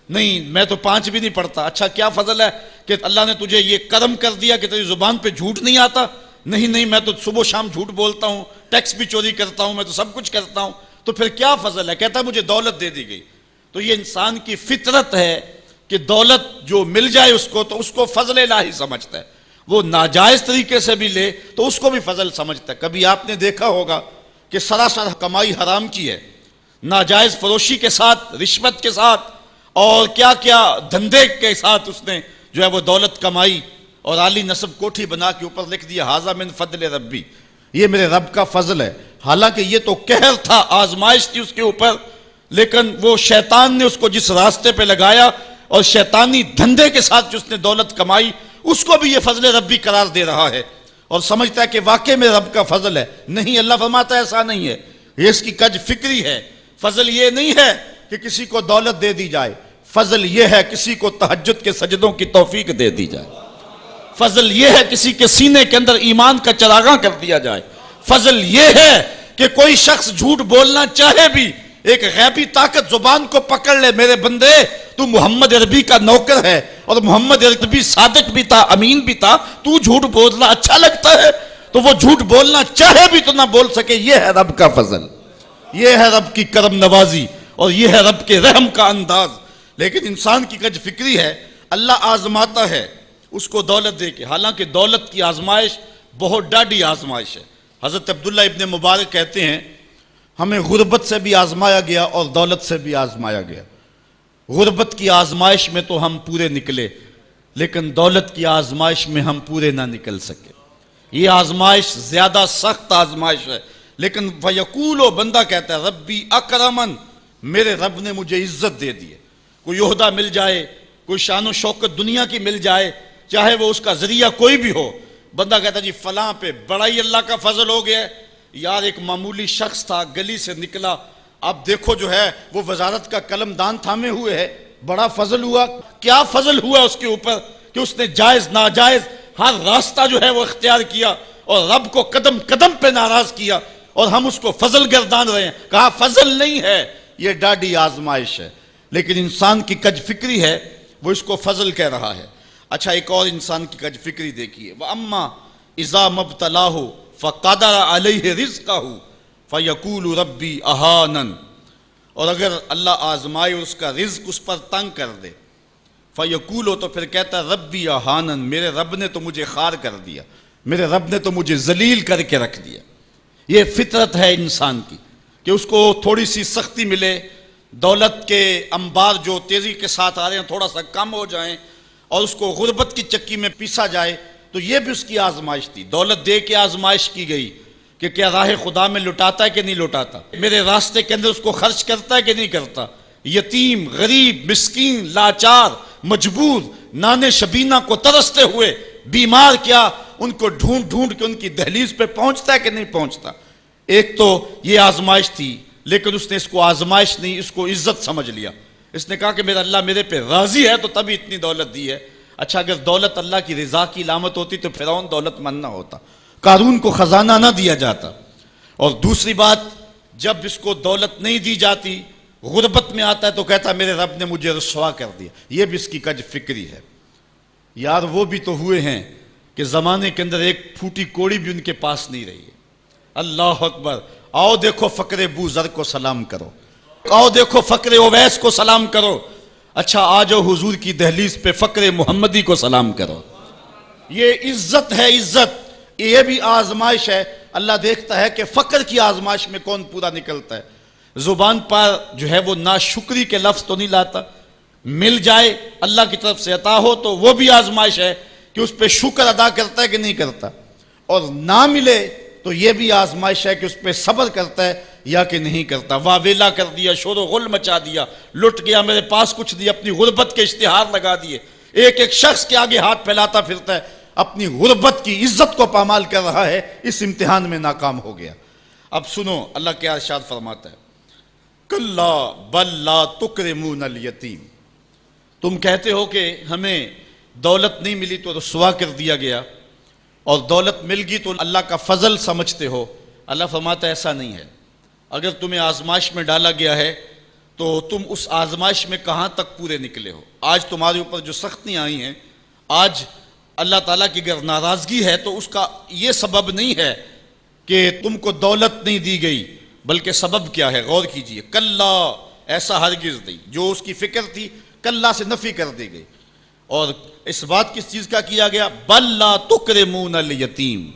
نہیں، میں تو 5 بھی نہیں پڑھتا۔ اچھا کیا فضل ہے کہ اللہ نے تجھے یہ کرم کر دیا کہ تیری زبان پہ جھوٹ نہیں آتا؟ نہیں، میں تو صبح شام جھوٹ بولتا ہوں، ٹیکس بھی چوری کرتا ہوں، میں تو سب کچھ کرتا ہوں۔ تو پھر کیا فضل ہے؟ کہتا ہے مجھے دولت دے دی گئی۔ تو یہ انسان کی فطرت ہے کہ دولت جو مل جائے اس کو تو اس کو فضل الہی سمجھتا ہے، وہ ناجائز طریقے سے بھی لے تو اس کو بھی فضل سمجھتا ہے۔ کبھی آپ نے دیکھا ہوگا کہ سراسر کمائی حرام کی ہے، ناجائز فروشی کے ساتھ، رشوت کے ساتھ، اور کیا کیا دھندے کے ساتھ اس نے جو ہے وہ دولت کمائی، اور عالی نصب کوٹھی بنا کے اوپر لکھ دیا ھذا من فضل ربی، یہ میرے رب کا فضل ہے۔ حالانکہ یہ تو قہر تھا، آزمائش تھی اس کے اوپر، لیکن وہ شیطان نے اس کو جس راستے پہ لگایا اور شیطانی دھندے کے ساتھ جو اس نے دولت کمائی، اس کو بھی یہ فضل ربی قرار دے رہا ہے اور سمجھتا ہے کہ واقعی میں رب کا فضل ہے۔ نہیں، اللہ فرماتا ہے ایسا نہیں ہے، یہ اس کی کج فکری ہے۔ فضل یہ نہیں ہے کہ کسی کو دولت دے دی جائے، فضل یہ ہے کسی کو تہجد کے سجدوں کی توفیق دے دی جائے، فضل یہ ہے کسی کے سینے کے اندر ایمان کا چراغاں کر دیا جائے، فضل یہ ہے کہ کوئی شخص جھوٹ بولنا چاہے بھی ایک غیبی طاقت زبان کو پکڑ لے، میرے بندے تو محمد عربی کا نوکر ہے اور محمد عربی صادق بھی تھا، امین بھی تھا، تو جھوٹ بولنا اچھا لگتا ہے، تو وہ جھوٹ بولنا چاہے بھی تو نہ بول سکے۔ یہ ہے رب کا فضل، یہ ہے رب کی کرم نوازی، اور یہ ہے رب کے رحم کا انداز۔ لیکن انسان کی کج فکری ہے، اللہ آزماتا ہے اس کو دولت دے کے، حالانکہ دولت کی آزمائش بہت ڈاڈی آزمائش ہے۔ حضرت عبداللہ ابن مبارک کہتے ہیں ہمیں غربت سے بھی آزمایا گیا اور دولت سے بھی آزمایا گیا۔ غربت کی آزمائش میں تو ہم پورے نکلے، لیکن دولت کی آزمائش میں ہم پورے نہ نکل سکے۔ یہ آزمائش زیادہ سخت آزمائش ہے، لیکن فیقول، بندہ کہتا ہے ربی اکرمن، میرے رب نے مجھے عزت دے دی ہے۔ کوئی عہدہ مل جائے، کوئی شان و شوکت دنیا کی مل جائے، چاہے وہ اس کا ذریعہ کوئی بھی ہو، بندہ کہتا ہے جی فلاں پہ بڑا ہی اللہ کا فضل ہو گیا ہے۔ یار ایک معمولی شخص تھا، گلی سے نکلا، اب دیکھو جو ہے وہ وزارت کا قلم دان تھامے ہوئے ہے، بڑا فضل ہوا۔ کیا فضل ہوا اس کے اوپر کہ اس نے جائز ناجائز ہر راستہ جو ہے وہ اختیار کیا اور رب کو قدم قدم پہ ناراض کیا، اور ہم اس کو فضل گردان رہے ہیں۔ کہا فضل نہیں ہے، یہ ڈاڈی آزمائش ہے۔ لیکن انسان کی کج فکری ہے، وہ اس کو فضل کہہ رہا ہے۔ اچھا ایک اور انسان کی کج فکری دیکھیے، وَأَمَّا إِذَا مَبْتَلَاهُ فَقَدَرَ عَلَيْهِ رِزْقَهُ فَيَقُولُ رَبِّي أَهَانَنِ، اور اگر اللہ آزمائے اور اس کا رزق اس پر تنگ کر دے، فَيَقُولُ، تو پھر کہتا ہے رَبِّي أَهَانَنِ، میرے رب نے تو مجھے خوار کر دیا، میرے رب نے تو مجھے ذلیل کر کے رکھ دیا۔ یہ فطرت ہے انسان کی کہ اس کو تھوڑی سی سختی ملے، دولت کے انبار جو تیزی کے ساتھ آ رہے ہیں تھوڑا سا کم ہو جائیں، اور اس کو غربت کی چکی میں پیسا جائے، تو یہ بھی اس کی آزمائش تھی۔ دولت دے کے آزمائش کی گئی کہ کیا راہ خدا میں لٹاتا ہے کہ نہیں لٹاتا، میرے راستے کے اندر اس کو خرچ کرتا ہے کہ نہیں کرتا، یتیم، غریب، مسکین، لاچار، مجبور، نانے شبینہ کو ترستے ہوئے، بیمار، کیا ان کو ڈھونڈ ڈھونڈ کے ان کی دہلیز پہ پہنچتا ہے کہ نہیں پہنچتا۔ ایک تو یہ آزمائش تھی، لیکن اس نے اس کو آزمائش نہیں، اس کو عزت سمجھ لیا۔ اس نے کہا کہ میرا اللہ میرے پہ راضی ہے تو تبھی اتنی دولت دی ہے۔ اچھا اگر دولت اللہ کی رضا کی علامت ہوتی تو فرعون دولت مند نہ ہوتا، قارون کو خزانہ نہ دیا جاتا۔ اور دوسری بات، جب اس کو دولت نہیں دی جاتی، غربت میں آتا ہے تو کہتا ہے میرے رب نے مجھے رسوا کر دیا۔ یہ بھی اس کی کج فکری ہے۔ یار وہ بھی تو ہوئے ہیں کہ زمانے کے اندر ایک پھوٹی کوڑی بھی ان کے پاس نہیں رہی ہے۔ اللہ اکبر، آؤ دیکھو فقر بو ذر کو سلام کرو، آؤ دیکھو فقر اویس کو سلام کرو، اچھا آ جاؤ حضور کی دہلیز پہ فقر محمدی کو سلام کرو۔ یہ عزت ہے، عزت یہ بھی آزمائش ہے۔ اللہ دیکھتا ہے کہ فقر کی آزمائش میں کون پورا نکلتا ہے۔ زبان پر جو ہے وہ ناشکری کے لفظ تو نہیں لاتا، مل جائے اللہ کی طرف سے عطا ہو تو وہ بھی آزمائش ہے کہ اس پہ شکر ادا کرتا ہے کہ نہیں کرتا، اور نہ ملے تو یہ بھی آزمائش ہے کہ اس پہ صبر کرتا ہے یا کہ نہیں کرتا۔ واویلا کر دیا، شور و غل مچا دیا، لٹ گیا، میرے پاس کچھ دیا، اپنی غربت کے اشتہار لگا دیے، ایک ایک شخص کے آگے ہاتھ پھیلاتا پھرتا ہے، اپنی غربت کی عزت کو پامال کر رہا ہے، اس امتحان میں ناکام ہو گیا۔ اب سنو اللہ کیا ارشاد فرماتا ہے، کلا بل لا تکرمون الیتیم، تم کہتے ہو کہ ہمیں دولت نہیں ملی تو رسوا کر دیا گیا، اور دولت مل گئی تو اللہ کا فضل سمجھتے ہو۔ اللہ فرماتا ہے ایسا نہیں ہے، اگر تمہیں آزمائش میں ڈالا گیا ہے تو تم اس آزمائش میں کہاں تک پورے نکلے ہو۔ آج تمہارے اوپر جو سختیاں آئی ہیں، آج اللہ تعالیٰ کی اگر ناراضگی ہے تو اس کا یہ سبب نہیں ہے کہ تم کو دولت نہیں دی گئی، بلکہ سبب کیا ہے، غور کیجئے۔ کلا، ایسا ہرگز نہیں، جو اس کی فکر تھی کلا سے نفی کر دی گئی، اور اس بات کس چیز کا کیا گیا، بل لا تکرمون الیتیم،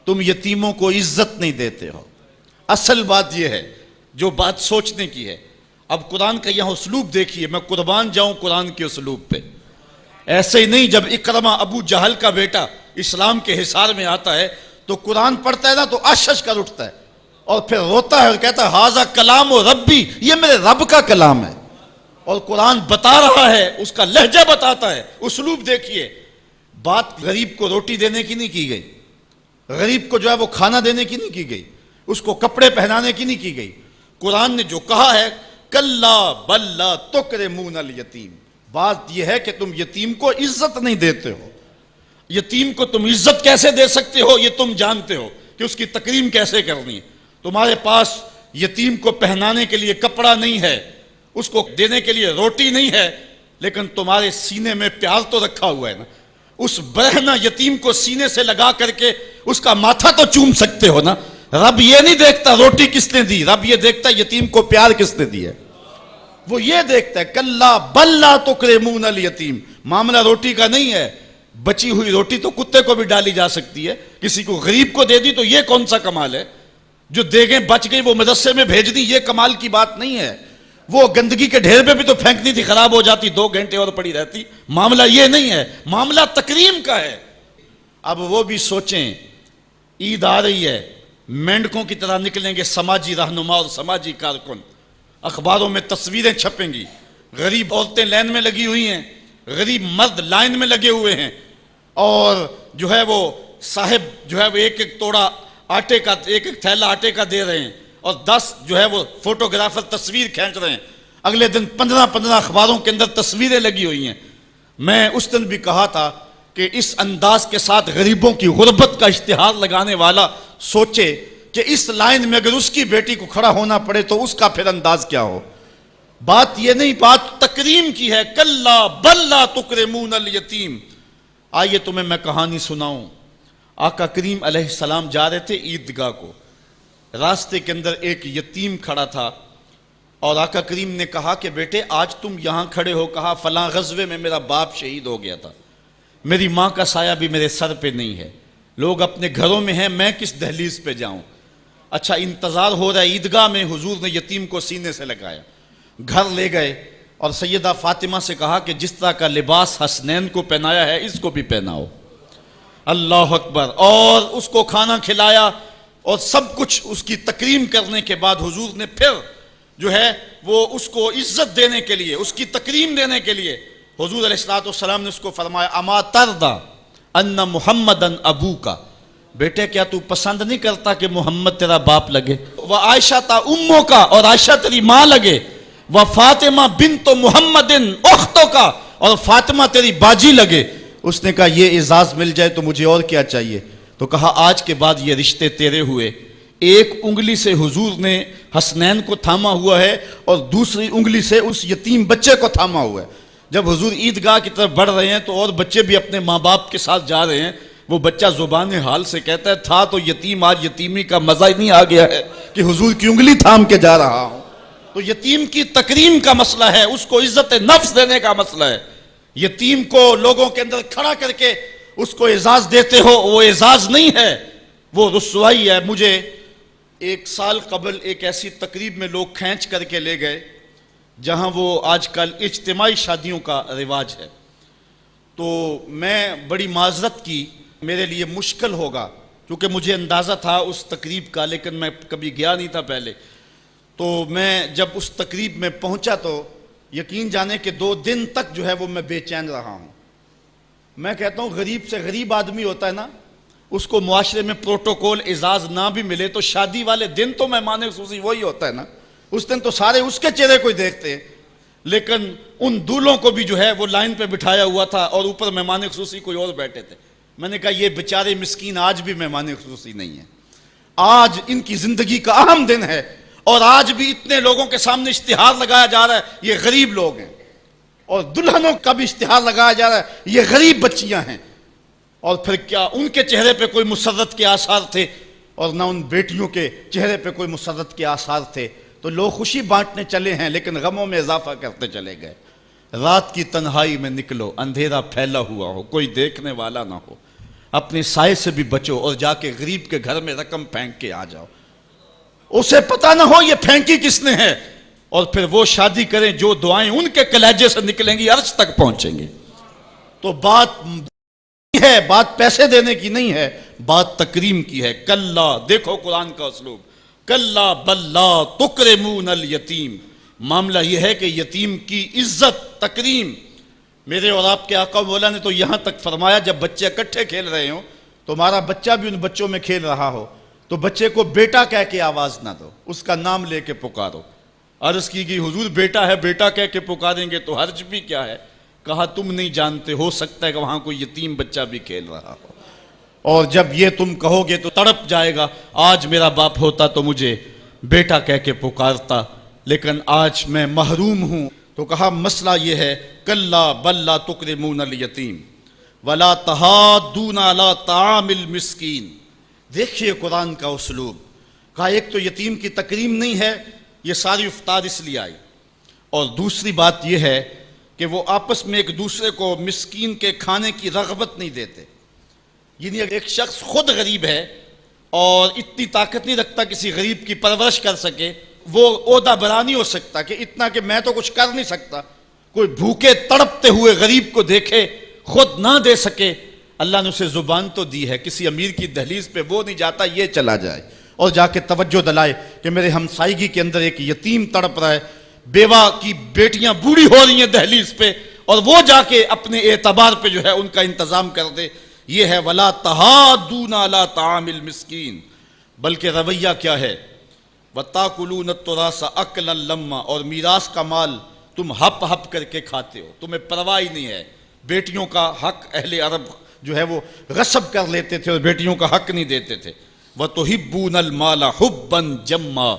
تم یتیموں کو عزت نہیں دیتے ہو۔ اصل بات یہ ہے جو بات سوچنے کی ہے۔ اب قرآن کا یہاں اسلوب دیکھیے، میں قربان جاؤں قرآن کے اسلوب پہ۔ ایسے ہی نہیں، جب اکرمہ ابو جہل کا بیٹا اسلام کے حصار میں آتا ہے تو قرآن پڑھتا ہے نا تو اشش کر اٹھتا ہے اور پھر روتا ہے اور کہتا ہے ہاذا کلام و ربی، یہ میرے رب کا کلام ہے، اور قرآن بتا رہا ہے، اس کا لہجہ بتاتا ہے۔ اسلوب دیکھیے، بات غریب کو روٹی دینے کی نہیں کی گئی، غریب کو جو ہے وہ کھانا دینے کی نہیں کی گئی، اس کو کپڑے پہنانے کی نہیں کی گئی۔ قرآن نے جو کہا ہے کلا بل لا تکرمون الیتیم، بات یہ ہے کہ تم یتیم کو عزت نہیں دیتے ہو۔ یتیم کو تم عزت کیسے دے سکتے ہو یہ تم جانتے ہو کہ اس کی تکریم کیسے کرنی ہے۔ تمہارے پاس یتیم کو پہنانے کے لیے کپڑا نہیں ہے، اس کو دینے کے لیے روٹی نہیں ہے، لیکن تمہارے سینے میں پیار تو رکھا ہوا ہے نا۔ اس برہنہ یتیم کو سینے سے لگا کر کے اس کا ماتھا تو چوم سکتے ہو نا۔ رب یہ نہیں دیکھتا روٹی کس نے دی، رب یہ دیکھتا یتیم کو پیار کس نے دیا، وہ یہ دیکھتا ہے۔ کلا بل لا تکرمون الیتیم، معاملہ روٹی کا نہیں ہے، بچی ہوئی روٹی تو کتے کو بھی ڈالی جا سکتی ہے، کسی کو غریب کو دے دی تو یہ کون سا کمال ہے؟ جو دیگیں بچ گئی وہ مدرسے میں بھیج دی، یہ کمال کی بات نہیں ہے۔ وہ گندگی کے ڈھیر پہ بھی تو پھینکنی تھی، خراب ہو جاتی، 2 گھنٹے اور پڑی رہتی۔ معاملہ یہ نہیں ہے، معاملہ تکریم کا ہے۔ اب وہ بھی سوچیں، عید آ رہی ہے، مینڈکوں کی طرح نکلیں گے سماجی رہنما اور سماجی کارکن، اخباروں میں تصویریں چھپیں گی، غریب عورتیں لائن میں لگی ہوئی ہیں، غریب مرد لائن میں لگے ہوئے ہیں، اور جو ہے وہ صاحب جو ہے وہ ایک ایک توڑا آٹے کا، ایک ایک تھیلا آٹے کا دے رہے ہیں، اور 10 جو ہے وہ فوٹوگرافر تصویر کھینچ رہے ہیں۔ اگلے دن 15 اخباروں کے اندر تصویریں لگی ہوئی ہیں۔ میں اس دن بھی کہا تھا کہ اس انداز کے ساتھ غریبوں کی غربت کا اشتہار لگانے والا سوچے کہ اس لائن میں اگر اس کی بیٹی کو کھڑا ہونا پڑے تو اس کا پھر انداز کیا ہو۔ بات یہ نہیں، بات تکریم کی ہے۔ کلا بل لا تکرمون الیتیم۔ آئیے تمہیں میں کہانی سناؤں۔ آقا کریم علیہ السلام جا رہے تھے عیدگاہ کو، راستے کے اندر ایک یتیم کھڑا تھا، اور آقا کریم نے کہا کہ بیٹے آج تم یہاں کھڑے ہو، کہا فلاں غزوے میں میرا باپ شہید ہو گیا تھا، میری ماں کا سایہ بھی میرے سر پہ نہیں ہے، لوگ اپنے گھروں میں ہیں، میں کس دہلیز پہ جاؤں۔ اچھا انتظار ہو رہا ہے عیدگاہ میں، حضور نے یتیم کو سینے سے لگایا، گھر لے گئے اور سیدہ فاطمہ سے کہا کہ جس طرح کا لباس حسنین کو پہنایا ہے اس کو بھی پہناؤ۔ اللہ اکبر۔ اور اس کو کھانا کھلایا اور سب کچھ اس کی تکریم کرنے کے بعد حضور نے پھر جو ہے وہ اس کو عزت دینے کے لیے، اس کی تکریم دینے کے لیے حضور علیہ الصلوۃ والسلام نے اس کو فرمایا اما ترضى ان محمدًا ابوک، بیٹے کیا تو پسند نہیں کرتا کہ محمد تیرا باپ لگے، وعائشہ تا امک، اور عائشہ تیری ماں لگے، وفاطمہ بنت محمد اختک، اور فاطمہ تیری باجی لگے۔ اس نے کہا یہ اعزاز مل جائے تو مجھے اور کیا چاہیے؟ تو کہا آج کے بعد یہ رشتے تیرے ہوئے۔ ایک انگلی سے حضور نے حسنین کو تھاما ہوا ہے اور دوسری انگلی سے اس یتیم بچے کو تھاما ہوا ہے۔ جب حضور عیدگاہ کی طرف بڑھ رہے ہیں تو اور بچے بھی اپنے ماں باپ کے ساتھ جا رہے ہیں، وہ بچہ زبان حال سے کہتا ہے تھا تو یتیم، آج یتیمی کا مزہ ہی نہیں آ گیا ہے کہ حضور کی انگلی تھام کے جا رہا ہوں۔ تو یتیم کی تکریم کا مسئلہ ہے، اس کو عزت نفس دینے کا مسئلہ ہے۔ یتیم کو لوگوں کے اندر کھڑا کر کے اس کو اعزاز دیتے ہو، وہ اعزاز نہیں ہے، وہ رسوائی ہے۔ مجھے 1 سال قبل ایک ایسی تقریب میں لوگ کھینچ کر کے لے گئے جہاں وہ آج کل اجتماعی شادیوں کا رواج ہے، تو میں بڑی معذرت کی، میرے لیے مشکل ہوگا کیونکہ مجھے اندازہ تھا اس تقریب کا، لیکن میں کبھی گیا نہیں تھا پہلے۔ تو میں جب اس تقریب میں پہنچا تو یقین جانے کہ 2 دن تک جو ہے وہ میں بے چین رہا ہوں۔ میں کہتا ہوں غریب سے غریب آدمی ہوتا ہے نا، اس کو معاشرے میں پروٹوکول اعزاز نہ بھی ملے تو شادی والے دن تو مہمان خصوصی وہی ہوتا ہے نا، اس دن تو سارے اس کے چہرے کو ہی دیکھتے ہیں۔ لیکن ان دولوں کو بھی جو ہے وہ لائن پہ بٹھایا ہوا تھا اور اوپر مہمان خصوصی کوئی اور بیٹھے تھے۔ میں نے کہا یہ بیچارے مسکین آج بھی مہمان خصوصی نہیں ہیں، آج ان کی زندگی کا اہم دن ہے اور آج بھی اتنے لوگوں کے سامنے اشتہار لگایا جا رہا ہے یہ غریب لوگ ہیں، اور دلہنوں کا بھی اشتہار لگایا جا رہا ہے یہ غریب بچیاں ہیں۔ اور پھر کیا ان کے چہرے پہ کوئی مسرت کے آثار تھے اور نہ ان بیٹیوں کے چہرے پہ کوئی مسرت کے آثار تھے؟ تو لوگ خوشی بانٹنے چلے ہیں لیکن غموں میں اضافہ کرتے چلے گئے۔ رات کی تنہائی میں نکلو، اندھیرا پھیلا ہوا ہو، کوئی دیکھنے والا نہ ہو، اپنے سائے سے بھی بچو اور جا کے غریب کے گھر میں رقم پھینک کے آ جاؤ، اسے پتہ نہ ہو یہ پھینکی کس نے ہے، اور پھر وہ شادی کریں جو دعائیں ان کے کلیجے سے نکلیں گی عرش تک پہنچیں گے۔ تو بات پیسے دینے کی نہیں ہے، بات تکریم کی ہے۔ کلا، دیکھو قرآن کا اسلوب، کلا بل لا تکرمون الیتیم، معاملہ یہ ہے کہ یتیم کی عزت، تکریم۔ میرے اور آپ کے آقا مولا نے تو یہاں تک فرمایا جب بچے اکٹھے کھیل رہے ہوں، تمہارا بچہ بھی ان بچوں میں کھیل رہا ہو تو بچے کو بیٹا کہہ کے آواز نہ دو، اس کا نام لے کے پکارو۔ عرض کی گئی حضور بیٹا ہے، بیٹا کہہ کے پکاریں گے تو حرج بھی کیا ہے؟ کہا تم نہیں جانتے، ہو سکتا ہے کہ وہاں کوئی یتیم بچہ بھی کھیل رہا ہو، اور جب یہ تم کہو گے تو تڑپ جائے گا، آج میرا باپ ہوتا تو مجھے بیٹا کہہ کے پکارتا، لیکن آج میں محروم ہوں۔ تو کہا مسئلہ یہ ہے، کلا بل لا تکرمون الیتیم ولا تحاضون علی طعام المسکین۔ دیکھیے قرآن کا اسلوب، کہا ایک تو یتیم کی تکریم نہیں ہے، یہ ساری افطار اس لیے آئی، اور دوسری بات یہ ہے کہ وہ آپس میں ایک دوسرے کو مسکین کے کھانے کی رغبت نہیں دیتے۔ یعنی ایک شخص خود غریب ہے اور اتنی طاقت نہیں رکھتا کسی غریب کی پرورش کر سکے، وہ عہدہ برا نہیں ہو سکتا کہ اتنا کہ میں تو کچھ کر نہیں سکتا، کوئی بھوکے تڑپتے ہوئے غریب کو دیکھے خود نہ دے سکے۔ اللہ نے اسے زبان تو دی ہے، کسی امیر کی دہلیز پہ وہ نہیں جاتا یہ چلا جائے اور جا کے توجہ دلائے کہ میرے ہمسائیگی کے اندر ایک یتیم تڑپ رہا ہے، بیوہ کی بیٹیاں بوڑھی ہو رہی ہیں دہلیز پہ، اور وہ جا کے اپنے اعتبار پہ جو ہے ان کا انتظام کر دے۔ یہ ہے ولا تحاضون علی طعام المسکین۔ بلکہ رویہ کیا ہے؟ وَتَأْكُلُونَ التُّرَاثَ أَكْلًا لَمًّا، اور میراث کا مال تم ہپ ہپ کر کے کھاتے ہو، تمہیں پرواہ ہی نہیں ہے۔ بیٹیوں کا حق اہل عرب جو ہے وہ غصب کر لیتے تھے اور بیٹیوں کا حق نہیں دیتے تھے۔ وَتُحِبُّونَ الْمَالَ حُبًّا جَمًّا،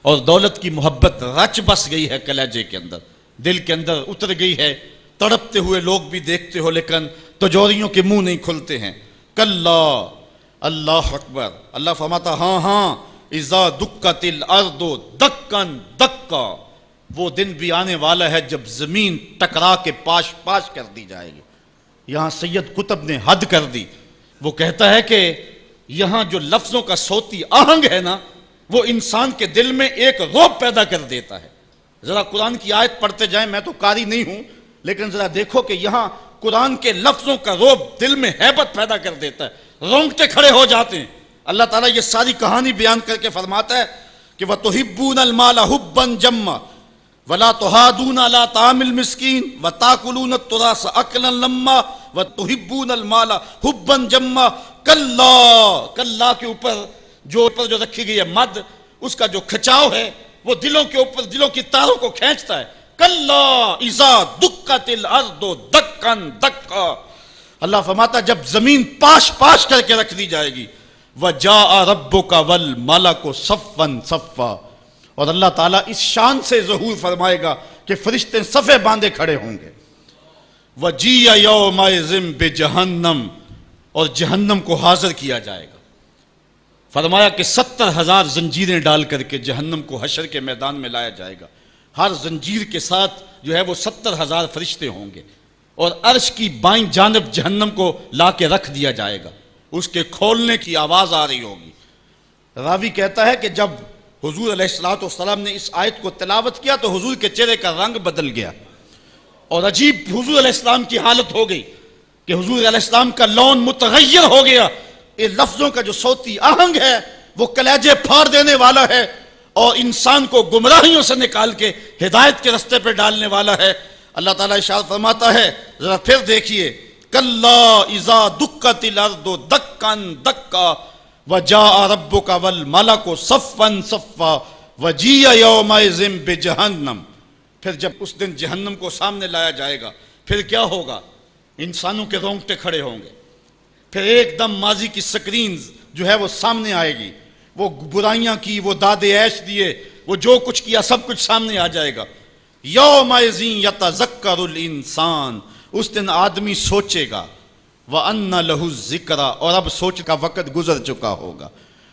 اور دولت کی محبت رچ بس گئی ہے کلیجے کے اندر، دل کے اندر اتر گئی ہے، تڑپتے ہوئے لوگ بھی دیکھتے ہو لیکن تجوریوں کے منہ نہیں کھلتے ہیں۔ کلا، اللہ اکبر، اللہ فرماتا ہاں ہاں، اذا دکت الارض دکن دکا، وہ دن بھی آنے والا ہے جب زمین ٹکرا کے پاش پاش کر دی جائے گی۔ یہاں سید قطب نے حد کر دی، وہ کہتا ہے کہ یہاں جو لفظوں کا صوتی آہنگ ہے نا، وہ انسان کے دل میں ایک رعب پیدا کر دیتا ہے۔ ذرا قرآن کی آیت پڑھتے جائیں، میں تو قاری نہیں ہوں لیکن ذرا دیکھو کہ یہاں قرآن کے لفظوں کا رعب دل میں ہیبت پیدا کر دیتا ہے، رونگٹے کھڑے ہو جاتے ہیں۔ اللہ تعالیٰ یہ ساری کہانی بیان کر کے فرماتا ہے کہ وَتُحِبُّونَ الْمَالَ حُبًّا جَمًّا وَلَا تُحَاضُونَ عَلَىٰ طَعَامِ الْمِسْكِينِ وَتَأْكُلُونَ التُّرَاثَ أَكْلًا لَمًّا وَتُحِبُّونَ الْمَالَ حُبًّا جَمًّا۔ کلا کے اوپر جو رکھی گئی ہے مد، اس کا جو کھچاؤ ہے وہ دلوں کے اوپر، دلوں کی تاروں کو کھینچتا ہے۔ کلا اذا دکت الارض دکن دکا، اللہ فرماتا جب زمین پاش پاش کر کے رکھ دی جائے گی، وَجَاءَ رَبُّكَ وَالْمَلَكُ صَفًّا صَفًّا، اور اللہ تعالیٰ اس شان سے ظہور فرمائے گا کہ فرشتے صفے باندھے کھڑے ہوں گے۔ وَجِيَ يَوْمَئِذٍ بِجَهَنَّمَ، اور جہنم کو حاضر کیا جائے گا۔ فرمایا کہ 70,000 زنجیریں ڈال کر کے جہنم کو حشر کے میدان میں لایا جائے گا، ہر زنجیر کے ساتھ جو ہے وہ 70,000 فرشتے ہوں گے۔ اور عرش کی بائیں جانب جہنم کو لا کے رکھ دیا جائے گا، اس کے کھولنے کی آواز آ رہی ہوگی۔ راوی کہتا ہے کہ جب حضور علیہ الصلوۃ والسلام نے اس آیت کو تلاوت کیا تو حضور کے چہرے کا رنگ بدل گیا، اور عجیب حضور علیہ السلام کی حالت ہو گئی کہ حضور علیہ السلام کا لون متغیر ہو گیا۔ یہ لفظوں کا جو صوتی آہنگ ہے وہ کلیجے پھاڑ دینے والا ہے اور انسان کو گمراہیوں سے نکال کے ہدایت کے رستے پہ ڈالنے والا ہے۔ اللہ تعالیٰ ارشاد فرماتا ہے، ذرا پھر دیکھیے، کلا اذا دکت الارض دکا دکا وجاء ربک والملک صفا صفا وجیء یومئذ بجہنم۔ پھر جب اس دن جہنم کو سامنے لایا جائے گا پھر کیا ہوگا؟ انسانوں کے رونگٹے کھڑے ہوں گے، پھر ایک دم ماضی کی سکرینز جو ہے وہ سامنے آئے گی، وہ برائیاں کی، وہ داد عیش دیے، وہ جو کچھ کیا سب کچھ سامنے آ جائے گا۔ یومئذ یتذکر الانسان، اس دن آدمی سوچے گا، وَأَنَّ لَهُ الذِّكْرَى، اور اب سوچ کا وقت گزر چکا ہوگا۔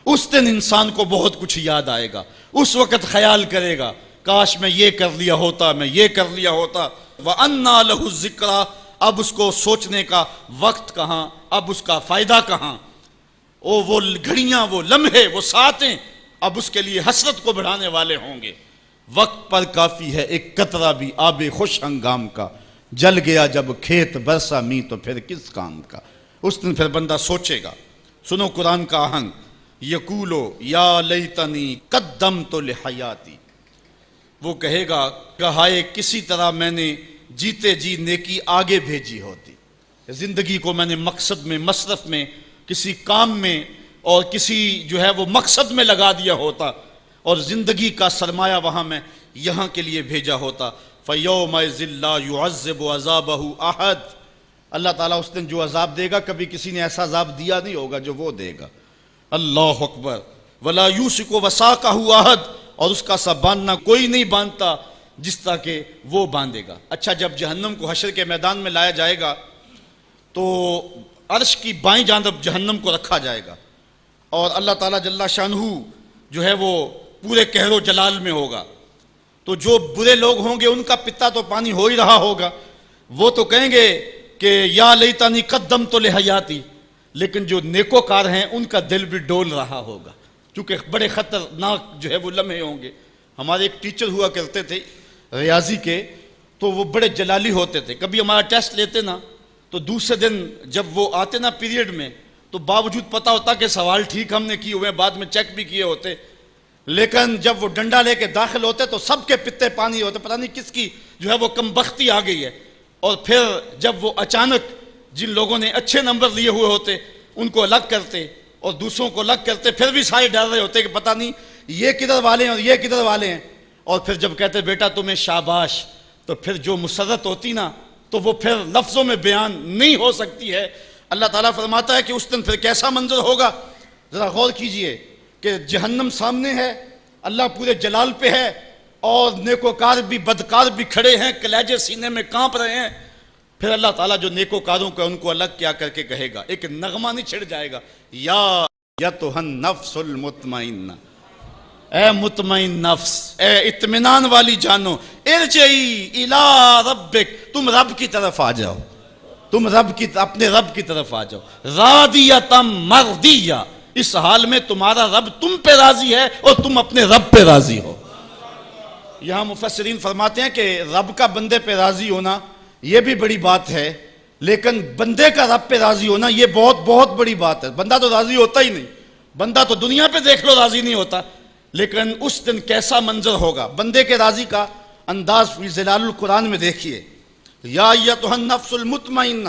اس دن انسان کو بہت کچھ یاد آئے گا، اس وقت خیال کرے گا کاش میں یہ کر لیا ہوتا، میں یہ کر لیا ہوتا۔ وَأَنَّ لَهُ الذِّكْرَى، اب اس کو سوچنے کا وقت کہاں، اب اس کا فائدہ کہاں؟ وہ گھڑیاں، وہ لمحے، وہ ساعتیں اب اس کے لیے حسرت کو بڑھانے والے ہوں گے۔ وقت پر کافی ہے ایک قطرہ بھی آب خوش ہنگام کا، جل گیا جب کھیت برسا می تو پھر کس کام کا۔ اس دن پھر بندہ سوچے گا۔ سنو قرآن کا آہنگ، یقولو یا لیتنی قدمت لحیاتی، وہ کہے گا کہ ہائے کسی طرح میں نے جیتے جی نیکی آگے بھیجی ہوتی، زندگی کو میں نے مقصد میں، مصرف میں، کسی کام میں اور کسی جو ہے وہ مقصد میں لگا دیا ہوتا، اور زندگی کا سرمایہ وہاں میں یہاں کے لیے بھیجا ہوتا۔ فَيَوْمَئِذٍ لَا يُعَذِّبُ عَذَابَهُ أَحَدٌ، اللہ تعالیٰ اس دن جو عذاب دے گا کبھی کسی نے ایسا عذاب دیا نہیں ہوگا جو وہ دے گا۔ اللہ اکبر۔ وَلَا يُوثِقُ وَثَاقَهُ أَحَدٌ، اور اس کا سا باندھنا کوئی نہیں باندھتا جس طرح کہ وہ باندھے گا۔ اچھا، جب جہنم کو حشر کے میدان میں لایا جائے گا تو عرش کی بائیں جانب جہنم کو رکھا جائے گا، اور اللہ تعالیٰ جل شانہ جو ہے وہ پورے قہر و جلال میں ہوگا، تو جو برے لوگ ہوں گے ان کا پتا تو پانی ہو ہی رہا ہوگا، وہ تو کہیں گے کہ یا لیتنی قدمت لحیاتی، لیکن جو نیکوکار ہیں ان کا دل بھی ڈول رہا ہوگا، کیونکہ بڑے خطرناک جو ہے وہ لمحے ہوں گے۔ ہمارے ایک ٹیچر ہوا کرتے تھے ریاضی کے، تو وہ بڑے جلالی ہوتے تھے، کبھی ہمارا ٹیسٹ لیتے نا تو دوسرے دن جب وہ آتے نا پیریڈ میں تو باوجود پتہ ہوتا کہ سوال ٹھیک ہم نے کیے ہوئے، بعد میں چیک بھی کیے ہوتے، لیکن جب وہ ڈنڈا لے کے داخل ہوتے تو سب کے پتے پانی ہوتے، پتہ نہیں کس کی جو ہے وہ کم بختی آ گئی ہے۔ اور پھر جب وہ اچانک جن لوگوں نے اچھے نمبر لیے ہوئے ہوتے ان کو الگ کرتے اور دوسروں کو الگ کرتے، پھر بھی سارے ڈر رہے ہوتے کہ پتہ نہیں یہ کدھر والے ہیں اور یہ کدھر والے ہیں، اور پھر جب کہتے بیٹا تمہیں شاباش، تو پھر جو مسرت ہوتی نا تو وہ پھر لفظوں میں بیان نہیں ہو سکتی ہے۔ اللہ تعالیٰ فرماتا ہے کہ اس دن پھر کیسا منظر ہوگا، ذرا غور کیجئے کہ جہنم سامنے ہے، اللہ پورے جلال پہ ہے، اور نیکوکار بھی بدکار بھی کھڑے ہیں، کلیجے سینے میں کانپ رہے ہیں۔ پھر اللہ تعالیٰ جو نیکوکاروں کو ان کو الگ کیا کر کے کہے گا، ایک نغمہ نہیں چھڑ جائے گا، یا ایتھا النفس المطمئنہ، اے مطمئن نفس، اے اطمینان والی جانو، ارجعی الی ربک، تم رب کی طرف آ جاؤ، تم اپنے رب کی طرف آ جاؤ، راضیۃ مرضیہ، اس حال میں تمہارا رب تم پہ راضی ہے اور تم اپنے رب پہ راضی ہو۔ یہاں مفسرین فرماتے ہیں کہ رب کا بندے پہ راضی ہونا یہ بھی بڑی بات ہے، لیکن بندے کا رب پہ راضی ہونا یہ بہت بہت بڑی بات ہے۔ بندہ تو راضی ہوتا ہی نہیں، بندہ تو دنیا پہ دیکھ لو راضی نہیں ہوتا، لیکن اس دن کیسا منظر ہوگا بندے کے راضی کا انداز فی ظلال القرآن میں دیکھیے۔ یا ایتھا النفس المطمئنہ،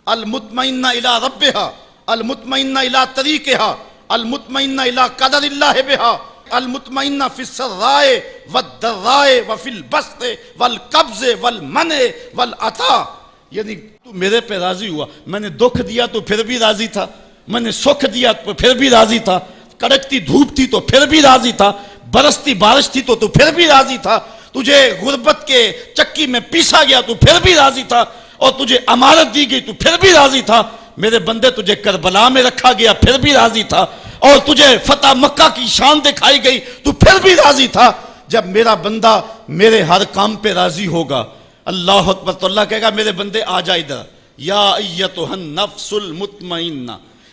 المطمئنہ الی ربہا، المطمئنہ الی طریقہا، المطمئنہ الی قدر اللہ بہا، المطمئنہ فی السراء والضراء وفی البسط والقبض والمنع والعطاء، یعنی تو میرے پہ راضی ہوا، میں نے دکھ دیا تو پھر بھی راضی تھا، میں نے سکھ دیا تو پھر بھی راضی تھا، کڑکتی دھوپ تھی تو پھر بھی راضی تھا، برستی بارش تھی تو پھر بھی راضی تھا، تجھے غربت کے چکی میں پیسا گیا تو پھر بھی راضی تھا، اور تجھے امارت دی گئی تو پھر بھی راضی تھا، میرے بندے تجھے کربلا میں رکھا گیا پھر بھی راضی تھا، اور تجھے فتح مکہ کی شان دکھائی گئی تو پھر بھی راضی تھا۔ جب میرا بندہ میرے ہر کام پہ راضی ہوگا اللہ اکبر، تو اللہ کہے گا میرے بندے آ جا ادھر، یا ایتھا النفس المطمئنہ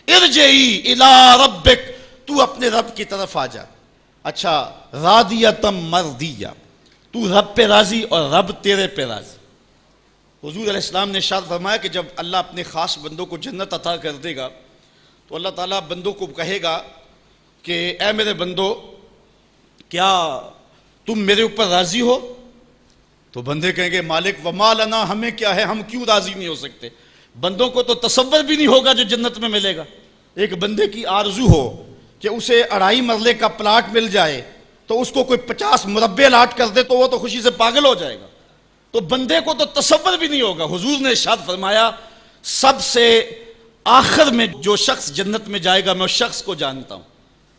ارجعی الی ربک، تو اپنے رب کی طرف آ جا۔ اچھا، راضیۃ مرضیہ، تو رب پہ راضی اور رب تیرے پہ راضی۔ حضور علیہ السلام نے ارشاد فرمایا کہ جب اللہ اپنے خاص بندوں کو جنت عطا کر دے گا تو اللہ تعالیٰ بندوں کو کہے گا کہ اے میرے بندو، کیا تم میرے اوپر راضی ہو؟ تو بندے کہیں گے مالک وما لنا، ہمیں کیا ہے، ہم کیوں راضی نہیں ہو سکتے؟ بندوں کو تو تصور بھی نہیں ہوگا جو جنت میں ملے گا۔ ایک بندے کی آرزو ہو کہ اسے 2.5 مرلے کا پلاٹ مل جائے تو اس کو کوئی 50 مربع لاٹ کر دے تو وہ تو خوشی سے پاگل ہو جائے گا، تو بندے کو تو تصور بھی نہیں ہوگا۔ حضور نے ارشاد فرمایا سب سے آخر میں جو شخص جنت میں جائے گا میں اس شخص کو جانتا ہوں،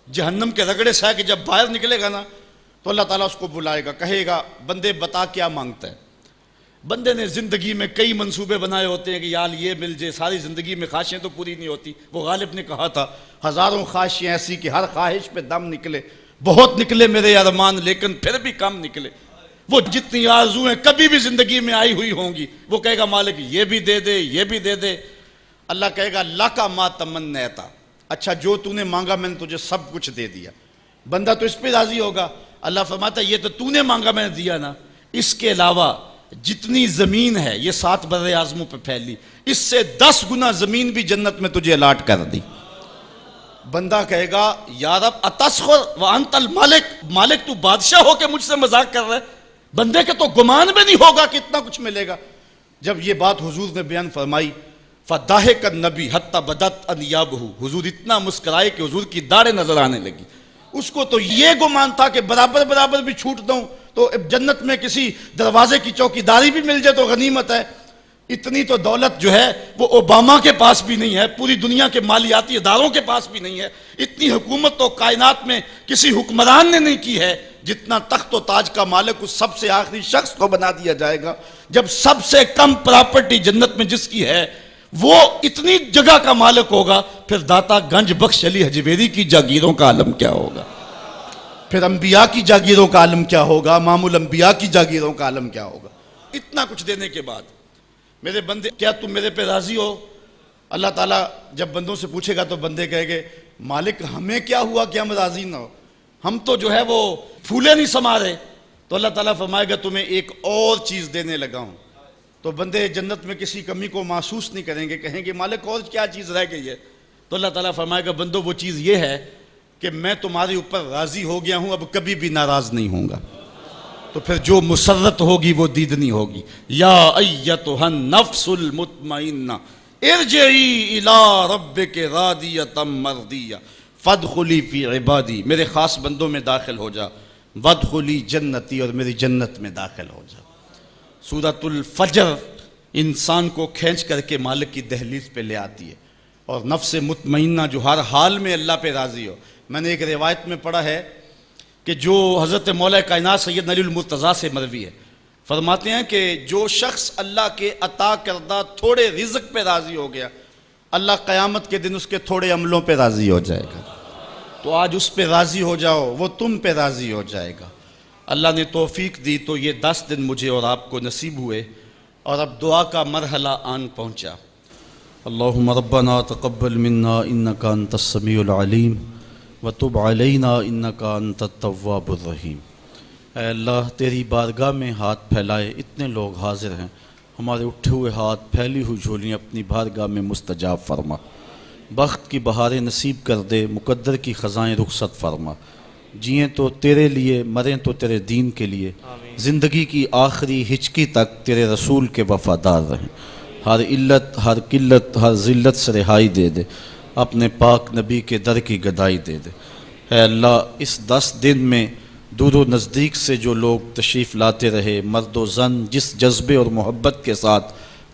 جہنم کے رگڑے سے کہ جب باہر نکلے گا نا تو اللہ تعالیٰ اس کو بلائے گا، کہے گا بندے بتا کیا مانگتا ہے۔ بندے نے زندگی میں کئی منصوبے بنائے ہوتے ہیں کہ یار یہ مل جائے، ساری زندگی میں خواہشیں تو پوری نہیں ہوتی۔ وہ غالب نے کہا تھا ہزاروں خواہشیں ایسی کہ ہر خواہش پہ دم نکلے، بہت نکلے میرے ارمان لیکن پھر بھی کم نکلے۔ وہ جتنی آرزویں کبھی بھی زندگی میں آئی ہوئی ہوں گی وہ کہے گا مالک یہ بھی دے دے، یہ بھی دے دے۔ اللہ کہے گا لکا ما تمنیتا، اچھا جو تو نے مانگا میں نے تجھے سب کچھ دے دیا۔ بندہ تو اس پہ راضی ہوگا۔ اللہ فرماتا ہے یہ تو نے مانگا میں نے دیا نا، اس کے علاوہ جتنی زمین ہے یہ 7 بر اعظموں پہ پھیلی، اس سے 10 گنا زمین بھی جنت میں تجھے الاٹ کر دی۔ بندہ کہے گا یا رب اتسخر وانت الملک، مالک تو بادشاہ ہو کے مجھ سے مذاق کر رہے؟ بندے کے تو گمان میں نہیں ہوگا کہ اتنا کچھ ملے گا۔ جب یہ بات حضور نے بیان فرمائی فضاحک النبی حتی بدت انیابہ، حضور اتنا مسکرائے کہ حضور کی داڑھیں نظر آنے لگی۔ اس کو تو یہ گمان تھا کہ برابر برابر بھی چھوٹ دوں تو جنت میں کسی دروازے کی چوکیداری بھی مل جائے تو غنیمت ہے۔ اتنی تو دولت جو ہے وہ اوباما کے پاس بھی نہیں ہے، پوری دنیا کے مالیاتی اداروں کے پاس بھی نہیں ہے۔ اتنی حکومت تو کائنات میں کسی حکمران نے نہیں کی ہے جتنا تخت و تاج کا مالک اس سب سے آخری شخص کو بنا دیا جائے گا۔ جب سب سے کم پراپرٹی جنت میں جس کی ہے وہ اتنی جگہ کا مالک ہوگا، پھر داتا گنج بخش علی حجویری کی جاگیروں کا عالم کیا ہوگا، پھر انبیاء کی جاگیروں کا عالم کیا ہوگا، امام الانبیاء کی جاگیروں کا عالم کیا ہوگا۔ اتنا کچھ دینے کے بعد میرے بندے کیا تم میرے پہ راضی ہو؟ اللہ تعالیٰ جب بندوں سے پوچھے گا تو بندے کہیں گے مالک ہمیں کیا ہوا کہ ہم راضی نہ ہو، ہم تو جو ہے وہ پھولے نہیں سما رہے۔ تو اللہ تعالیٰ فرمائے گا تمہیں ایک اور چیز دینے لگا ہوں۔ تو بندے جنت میں کسی کمی کو محسوس نہیں کریں گے، کہیں گے مالک اور کیا چیز رہ گئی ہے؟ تو اللہ تعالیٰ فرمائے گا بندو وہ چیز یہ ہے کہ میں تمہارے اوپر راضی ہو گیا ہوں، اب کبھی بھی ناراض نہیں ہوں گا۔ تو پھر جو مسرت ہوگی وہ دیدنی ہوگی۔ یا ایتھا النفس المطمئنہ ارجعی الی ربک راضیۃ مرضیہ فادخلی فی عبادی، میرے خاص بندوں میں داخل ہو جا، وادخلی جنتی، اور میری جنت میں داخل ہو جا۔ سورۃ الفجر انسان کو کھینچ کر کے مالک کی دہلیز پہ لے آتی ہے، اور نفس مطمئنہ جو ہر حال میں اللہ پہ راضی ہو۔ میں نے ایک روایت میں پڑھا ہے کہ جو حضرت مولا کائنات سید علی المرتضیٰ سے مروی ہے، فرماتے ہیں کہ جو شخص اللہ کے عطا کردہ تھوڑے رزق پہ راضی ہو گیا، اللہ قیامت کے دن اس کے تھوڑے عملوں پہ راضی ہو جائے گا۔ تو آج اس پہ راضی ہو جاؤ، وہ تم پہ راضی ہو جائے گا۔ اللہ نے توفیق دی تو یہ 10 دن مجھے اور آپ کو نصیب ہوئے، اور اب دعا کا مرحلہ آن پہنچا۔ اللہم ربنا تقبل منا انکا انت السمیع العلیم وتب علینا انکا انت التواب الرحیم۔ اے اللہ تیری بارگاہ میں ہاتھ پھیلائے اتنے لوگ حاضر ہیں، ہمارے اٹھے ہوئے ہاتھ پھیلی ہوئی جھولیاں اپنی بارگاہ میں مستجاب فرما، بخت کی بہاریں نصیب کر دے، مقدر کی خزائیں رخصت فرما، جئیں تو تیرے لیے مریں تو تیرے دین کے لیے، زندگی کی آخری ہچکی تک تیرے رسول کے وفادار رہیں، ہر علت ہر قلت ہر ذلت سے رہائی دے دے، اپنے پاک نبی کے در کی گدائی دے دے۔ اے اللہ اس 10 دن میں دور و نزدیک سے جو لوگ تشریف لاتے رہے، مرد و زن، جس جذبے اور محبت کے ساتھ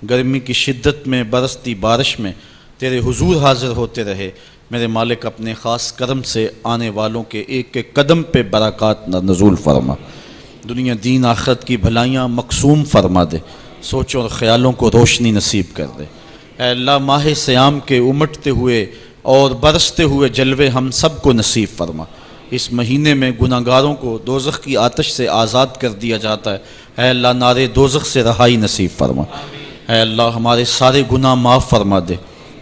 گرمی کی شدت میں برستی بارش میں تیرے حضور حاضر ہوتے رہے، میرے مالک اپنے خاص کرم سے آنے والوں کے ایک ایک قدم پہ برکات نزول فرما، دنیا دین آخرت کی بھلائیاں مقسوم فرما دے، سوچوں اور خیالوں کو روشنی نصیب کر دے۔ اے اللہ ماہ سیام کے امٹتے ہوئے اور برستے ہوئے جلوے ہم سب کو نصیب فرما، اس مہینے میں گناہگاروں کو دوزخ کی آتش سے آزاد کر دیا جاتا ہے۔ اے اللہ نارے دوزخ سے رہائی نصیب فرما۔ اے اللہ ہمارے سارے گناہ معاف فرما دے،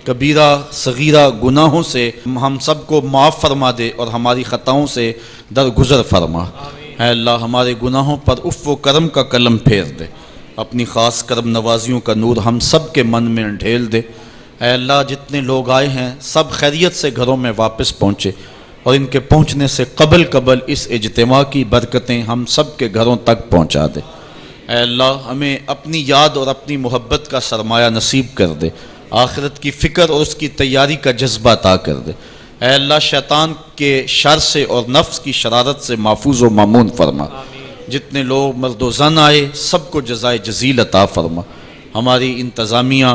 کبیرہ صغیرہ گناہوں سے ہم سب کو معاف فرما دے اور ہماری خطاؤں سے درگزر فرما۔ اے اللہ ہمارے گناہوں پر عفو و کرم کا قلم پھیر دے، اپنی خاص کرم نوازیوں کا نور ہم سب کے من میں ڈھیل دے۔ اے اللہ جتنے لوگ آئے ہیں سب خیریت سے گھروں میں واپس پہنچے، اور ان کے پہنچنے سے قبل اس اجتماع کی برکتیں ہم سب کے گھروں تک پہنچا دے۔ اے اللہ ہمیں اپنی یاد اور اپنی محبت کا سرمایہ نصیب کر دے، آخرت کی فکر اور اس کی تیاری کا جذبہ عطا کر دے۔ اے اللہ شیطان کے شر سے اور نفس کی شرارت سے محفوظ و مامون فرما۔ جتنے لوگ مرد و زن آئے سب کو جزائے جزیل عطا فرما۔ ہماری انتظامیہ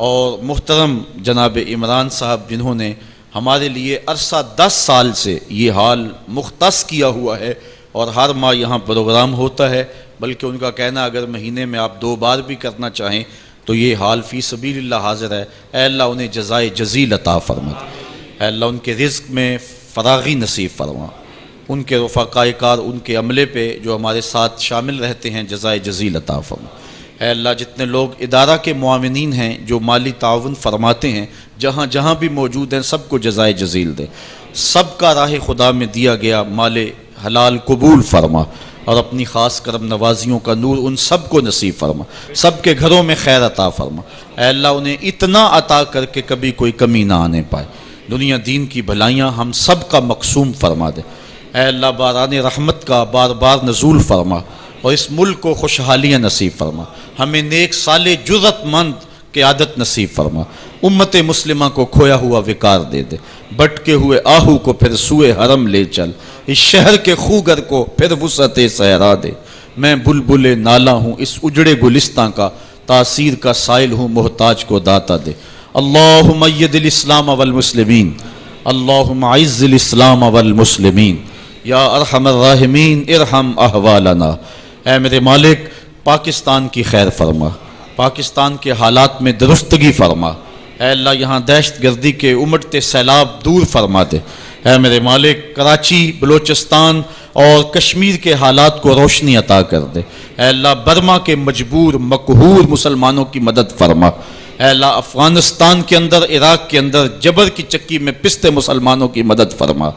اور محترم جناب عمران صاحب جنہوں نے ہمارے لیے عرصہ 10 سال سے یہ حال مختص کیا ہوا ہے اور ہر ماہ یہاں پروگرام ہوتا ہے، بلکہ ان کا کہنا اگر مہینے میں آپ 2 بار بھی کرنا چاہیں تو یہ حال فی سبیل اللہ حاضر ہے۔ اے اللہ انہیں جزائے جزیل عطا فرما۔ اے اللہ ان کے رزق میں فراغی نصیب فرما، ان کے رفقائے کار ان کے عملے پہ جو ہمارے ساتھ شامل رہتے ہیں جزائے جزیل عطا فرما۔ اے اللہ جتنے لوگ ادارہ کے معاونین ہیں جو مالی تعاون فرماتے ہیں جہاں جہاں بھی موجود ہیں سب کو جزائے جزیل دے، سب کا راہ خدا میں دیا گیا مال حلال قبول فرما، اور اپنی خاص کرم نوازیوں کا نور ان سب کو نصیب فرما، سب کے گھروں میں خیر عطا فرما۔ اے اللہ انہیں اتنا عطا کر کے کبھی کوئی کمی نہ آنے پائے، دنیا دین کی بھلائیاں ہم سب کا مقسوم فرما دے۔ اے اللہ باران رحمت کا بار بار نزول فرما، اور اس ملک کو خوشحالیاں نصیب فرما، ہمیں نیک صالح جرأت مند قیادت نصیب فرما، امت مسلمہ کو کھویا ہوا وقار دے دے، بٹکے ہوئے آہو کو پھر سوئے حرم لے چل، اس شہر کے خوگر کو پھر وسعت صحرا دے۔ میں بلبل نالا ہوں اس اجڑے گلستاں کا، تاثیر کا سائل ہوں محتاج کو داتا دے۔ اللہم اید الاسلام والمسلمین، اللہم عز الاسلام والمسلمین، یا ارحم الراحمین ارحم احوالنا۔ اے میرے مالک پاکستان کی خیر فرما، پاکستان کے حالات میں درستگی فرما۔ اے اللہ یہاں دہشت گردی کے امٹتے سیلاب دور فرما دے۔ اے میرے مالک کراچی، بلوچستان اور کشمیر کے حالات کو روشنی عطا کر دے۔ اے اللہ برما کے مجبور مقہور مسلمانوں کی مدد فرما۔ اے اللہ افغانستان کے اندر، عراق کے اندر جبر کی چکی میں پستے مسلمانوں کی مدد فرما۔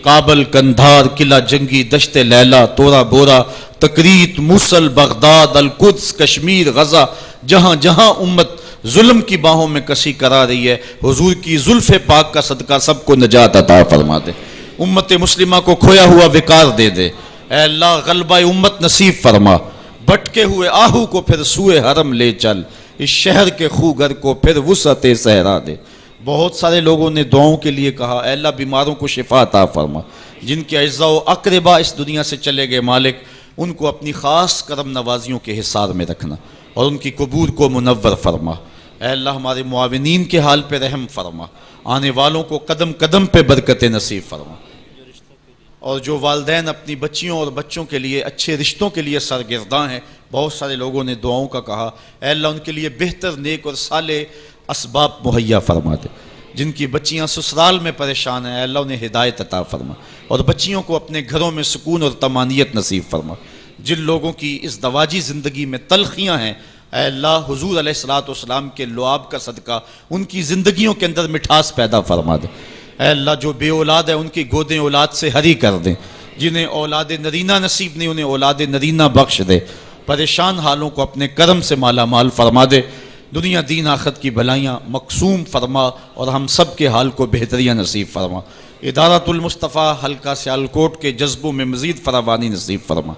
کابل، کندھار، قلعہ جنگی، دشت لیلا، تورا بورا، تکریت، موصل، بغداد، القدس، کشمیر، غزہ، جہاں جہاں امت ظلم کی باہوں میں کسی کرا رہی ہے، حضور کی زلف پاک کا صدقہ سب کو نجات عطا فرما دے، امت مسلمہ کو کھویا ہوا وقار دے دے۔ اے اللہ غلبہ امت نصیب فرما، بھٹکے ہوئے آہو کو پھر سوئے حرم لے چل، اس شہر کے خوگر کو پھر وسعت صحرا دے۔ بہت سارے لوگوں نے دعاؤں کے لیے کہا، اے اللہ بیماروں کو شفا عطا فرما، جن کے اعزاء و اقربا اس دنیا سے چلے گئے مالک ان کو اپنی خاص کرم نوازیوں کے حصار میں رکھنا اور ان کی قبور کو منور فرما۔ اے اللہ ہمارے معاونین کے حال پہ رحم فرما، آنے والوں کو قدم قدم پہ برکت نصیب فرما، اور جو والدین اپنی بچیوں اور بچوں کے لیے اچھے رشتوں کے لیے سرگرداں ہیں، بہت سارے لوگوں نے دعاؤں کا کہا، اے اللہ ان کے لیے بہتر نیک اور صالح اسباب مہیا فرما دے۔ جن کی بچیاں سسرال میں پریشان ہیں، اے اللہ انہیں ہدایت عطا فرما، اور بچیوں کو اپنے گھروں میں سکون اور طمانینت نصیب فرما۔ جن لوگوں کی اس دواجی زندگی میں تلخیاں ہیں، اے اللہ حضور علیہ الصلوۃ والسلام کے لعاب کا صدقہ ان کی زندگیوں کے اندر مٹھاس پیدا فرما دے۔ اے اللہ جو بے اولاد ہے ان کی گودیں اولاد سے ہری کر دیں، جنہیں اولاد نرینہ نصیب نہیں انہیں اولاد نرینہ بخش دے، پریشان حالوں کو اپنے کرم سے مالا مال فرما دے، دنیا دین آخرت کی بھلائیاں مقسوم فرما، اور ہم سب کے حال کو بہتریاں نصیب فرما۔ ادارۃ المصطفیٰ حلقہ سیالکوٹ کے جذبوں میں مزید فراوانی نصیب فرما۔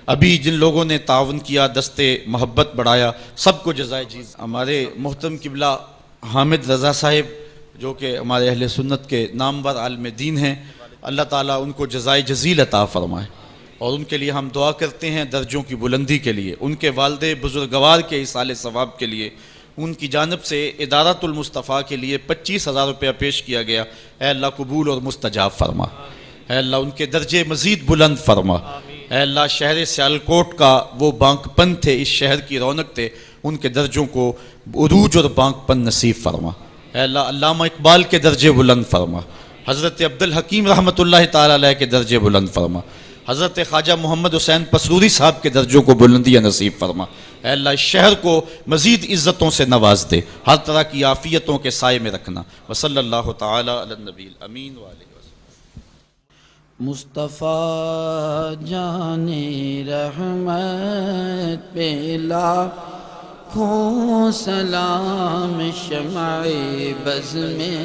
ابھی جن لوگوں نے تعاون کیا، دستے محبت بڑھایا، سب کو جزائے جیز۔ ہمارے محترم قبلہ حامد رضا صاحب جو کہ ہمارے اہل سنت کے نامور عالم دین ہیں، اللہ تعالیٰ ان کو جزائے جزیل عطا فرمائے، اور ان کے لیے ہم دعا کرتے ہیں درجوں کی بلندی کے لیے، ان کے والد بزرگوار کے ایصال ثواب کے لیے۔ ان کی جانب سے ادارۃ المصطفیٰ کے لیے 25,000 روپیہ پیش کیا گیا، اے اللہ قبول اور مستجاب فرما، اے اللہ ان کے درجے مزید بلند فرما، اے اللہ شہر سیالکوٹ کا وہ بانک پن تھے، اس شہر کی رونق تھے، ان کے درجوں کو عروج اور بانک پن نصیب فرما، اے اللہ علامہ اقبال کے درجے بلند فرما، حضرت عبدالحکیم رحمۃ اللہ تعالیٰ علیہ کے درجے بلند فرما، حضرت خواجہ محمد حسین پسروری صاحب کے درجوں کو بلندیاں نصیب فرما۔ اے اللہ اس شہر کو مزید عزتوں سے نواز دے، ہر طرح کی عافیتوں کے سائے میں رکھنا۔ وصلی اللہ تعالی علی النبی الامین وآلہ مصطفیٰ جان رحمت پہ لاکھوں سلام، شمع بز میں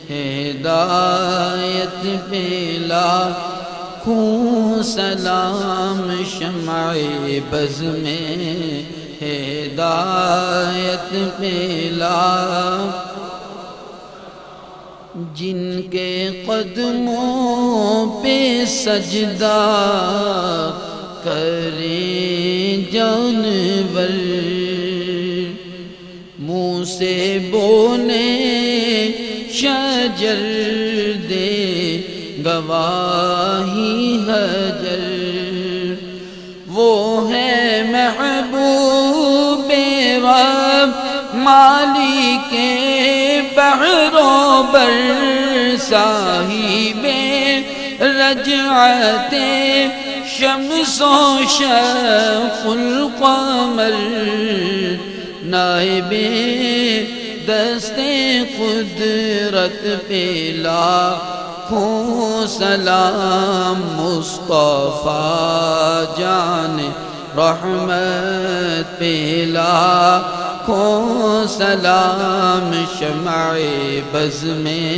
ہدایت پہ لاکھوں سلام، شمع بز میں ہدایت پہ لاکھوں، جن کے قدموں پہ سجدہ کریں جانور، منہ سے بولے شجر دے گواہی حجر، وہ ہے محبوب رب مالک بحر و بر، صاحب رجعت شمس و شفق القمر، نائب دست قدرت پہ لاکھوں سلام، مصطفیٰ جان رحمت پہ لاکھوں سلام، شمع بز میں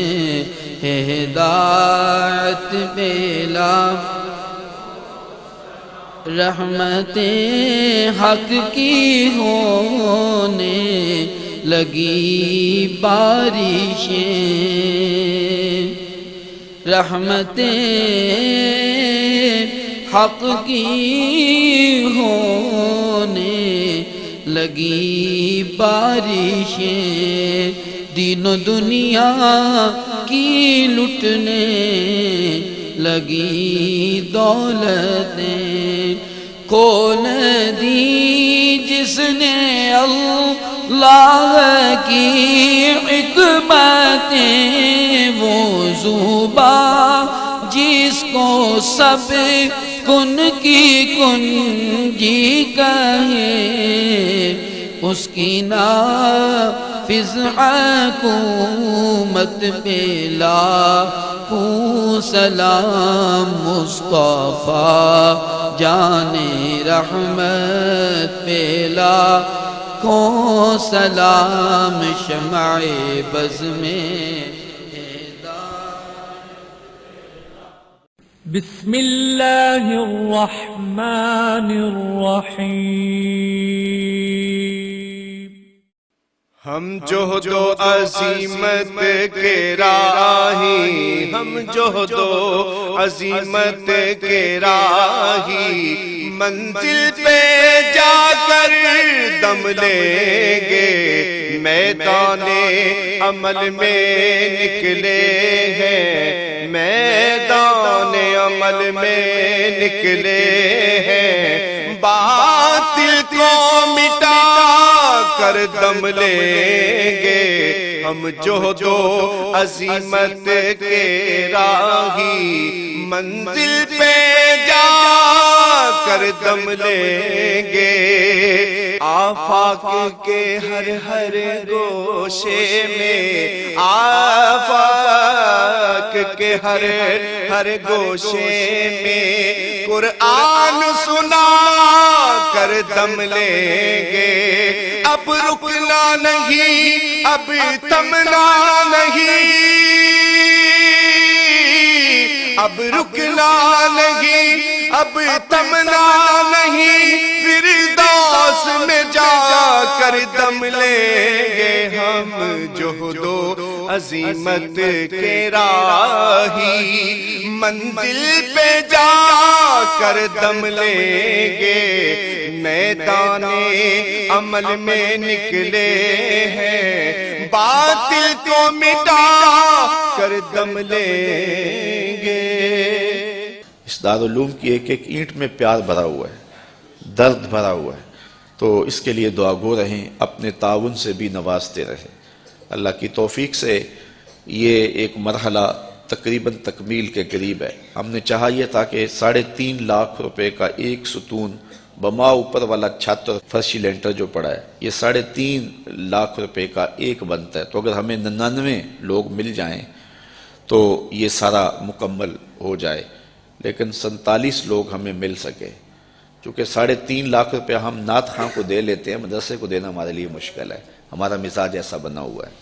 ہدایت پہ لاکھوں، رحمت حق کی ہونے لگی بارشیں، رحمت حق کی ہونے لگی بارشیں، دین و دنیا کی لٹنے لگی دولتیں، کھول دی جس نے اللہ کی حکمتیں، وہ زبان جس کو سب کن کی کنجی کہے، اس کی نافذ حکومت پہ لاکھوں سلام، مصطفیٰ جان رحمت پہ لاکھوں سلام، شمع بز میں بسم اللہ الرحمن الرحیم۔ ہم جہد و عظیمت کے راہی، ہم جہد و عظیمت کے راہی، منزل پہ جا کر دم لیں گے، میدان عمل میں نکلے ہیں، میدان عمل میں نکلے ہیں، باطل کو مٹا کر دم لیں گے، ہم جہد و عظیمت کے راہی، منزل پہ جا کر دم لیں گے، آفاق کے ہر ہر گوشے میں، آفاق کے ہر ہر گوشے میں قرآن سنا کر دم لیں گے، اب رکنا نہیں، اب تھمنا نہیں، اب رکنا نہیں، اب تھمنا نہیں، فردوس میں جا کر دم لیں گے، ہم جہد و عظیمت کے راہی، منزل پہ جا کر دم لیں گے، میدان عمل میں نکلے ہیں، باطل کو مٹا کر دم لیں گے۔ اس دارالعلوم کی ایک ایک اینٹ میں پیار بھرا ہوا ہے، درد بھرا ہوا ہے، تو اس کے لیے دعا گو رہیں، اپنے تعاون سے بھی نوازتے رہیں۔ اللہ کی توفیق سے یہ ایک مرحلہ تقریباً تکمیل کے قریب ہے. ہم نے چاہا یہ تھا کہ 3.5 لاکھ روپے کا ایک ستون بما اوپر والا چھت اور فرشی لینٹر جو پڑا ہے یہ 3.5 لاکھ روپے کا ایک بنتا ہے. تو اگر ہمیں 99 لوگ مل جائیں تو یہ سارا مکمل ہو جائے، لیکن 47 لوگ ہمیں مل سکے. چونکہ 3.5 لاکھ روپے ہم نعت خواں کو دے لیتے ہیں، مدرسے کو دینا ہمارے لیے مشکل ہے، ہمارا مزاج ایسا بنا ہوا ہے.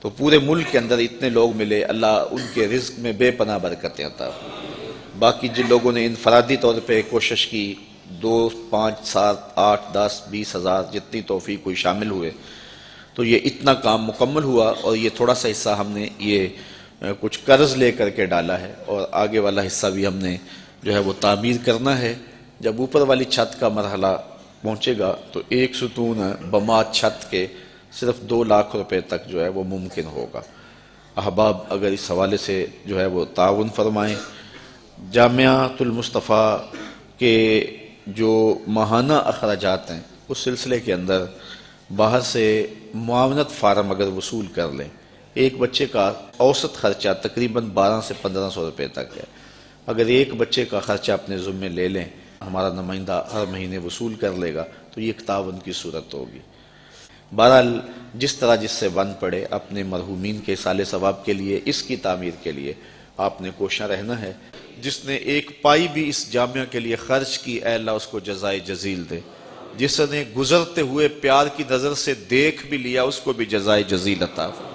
تو پورے ملک کے اندر اتنے لوگ ملے، اللہ ان کے رزق میں بے پناہ برکتیں عطا فرمائے. باقی جن لوگوں نے انفرادی طور پہ کوشش کی 2، 5، 7، 8، 10، 20 ہزار جتنی توفیق کوئی شامل ہوئے تو یہ اتنا کام مکمل ہوا. اور یہ تھوڑا سا حصہ ہم نے یہ کچھ قرض لے کر کے ڈالا ہے، اور آگے والا حصہ بھی ہم نے جو ہے وہ تعمیر کرنا ہے. جب اوپر والی چھت کا مرحلہ پہنچے گا تو ایک ستون بما چھت کے صرف 2 لاکھ روپے تک جو ہے وہ ممکن ہوگا. احباب اگر اس حوالے سے جو ہے وہ تعاون فرمائیں. جامعۃ المصطفیٰ کے جو ماہانہ اخراجات ہیں اس سلسلے کے اندر باہر سے معاونت فارم اگر وصول کر لیں، ایک بچے کا اوسط خرچہ تقریباً 1200 سے 1500 روپے تک ہے. اگر ایک بچے کا خرچہ اپنے ذمے لے لیں، ہمارا نمائندہ ہر مہینے وصول کر لے گا تو یہ ایک تعاون کی صورت ہوگی. بہرحال جس طرح جس سے بن پڑے اپنے مرحومین کے اصالِ ثواب کے لیے، اس کی تعمیر کے لیے آپ نے کوشاں رہنا ہے. جس نے ایک پائی بھی اس جامعہ کے لیے خرچ کی، اے اللہ اس کو جزائے جزیل دے. جس نے گزرتے ہوئے پیار کی نظر سے دیکھ بھی لیا، اس کو بھی جزائے جزیل عطا فرما.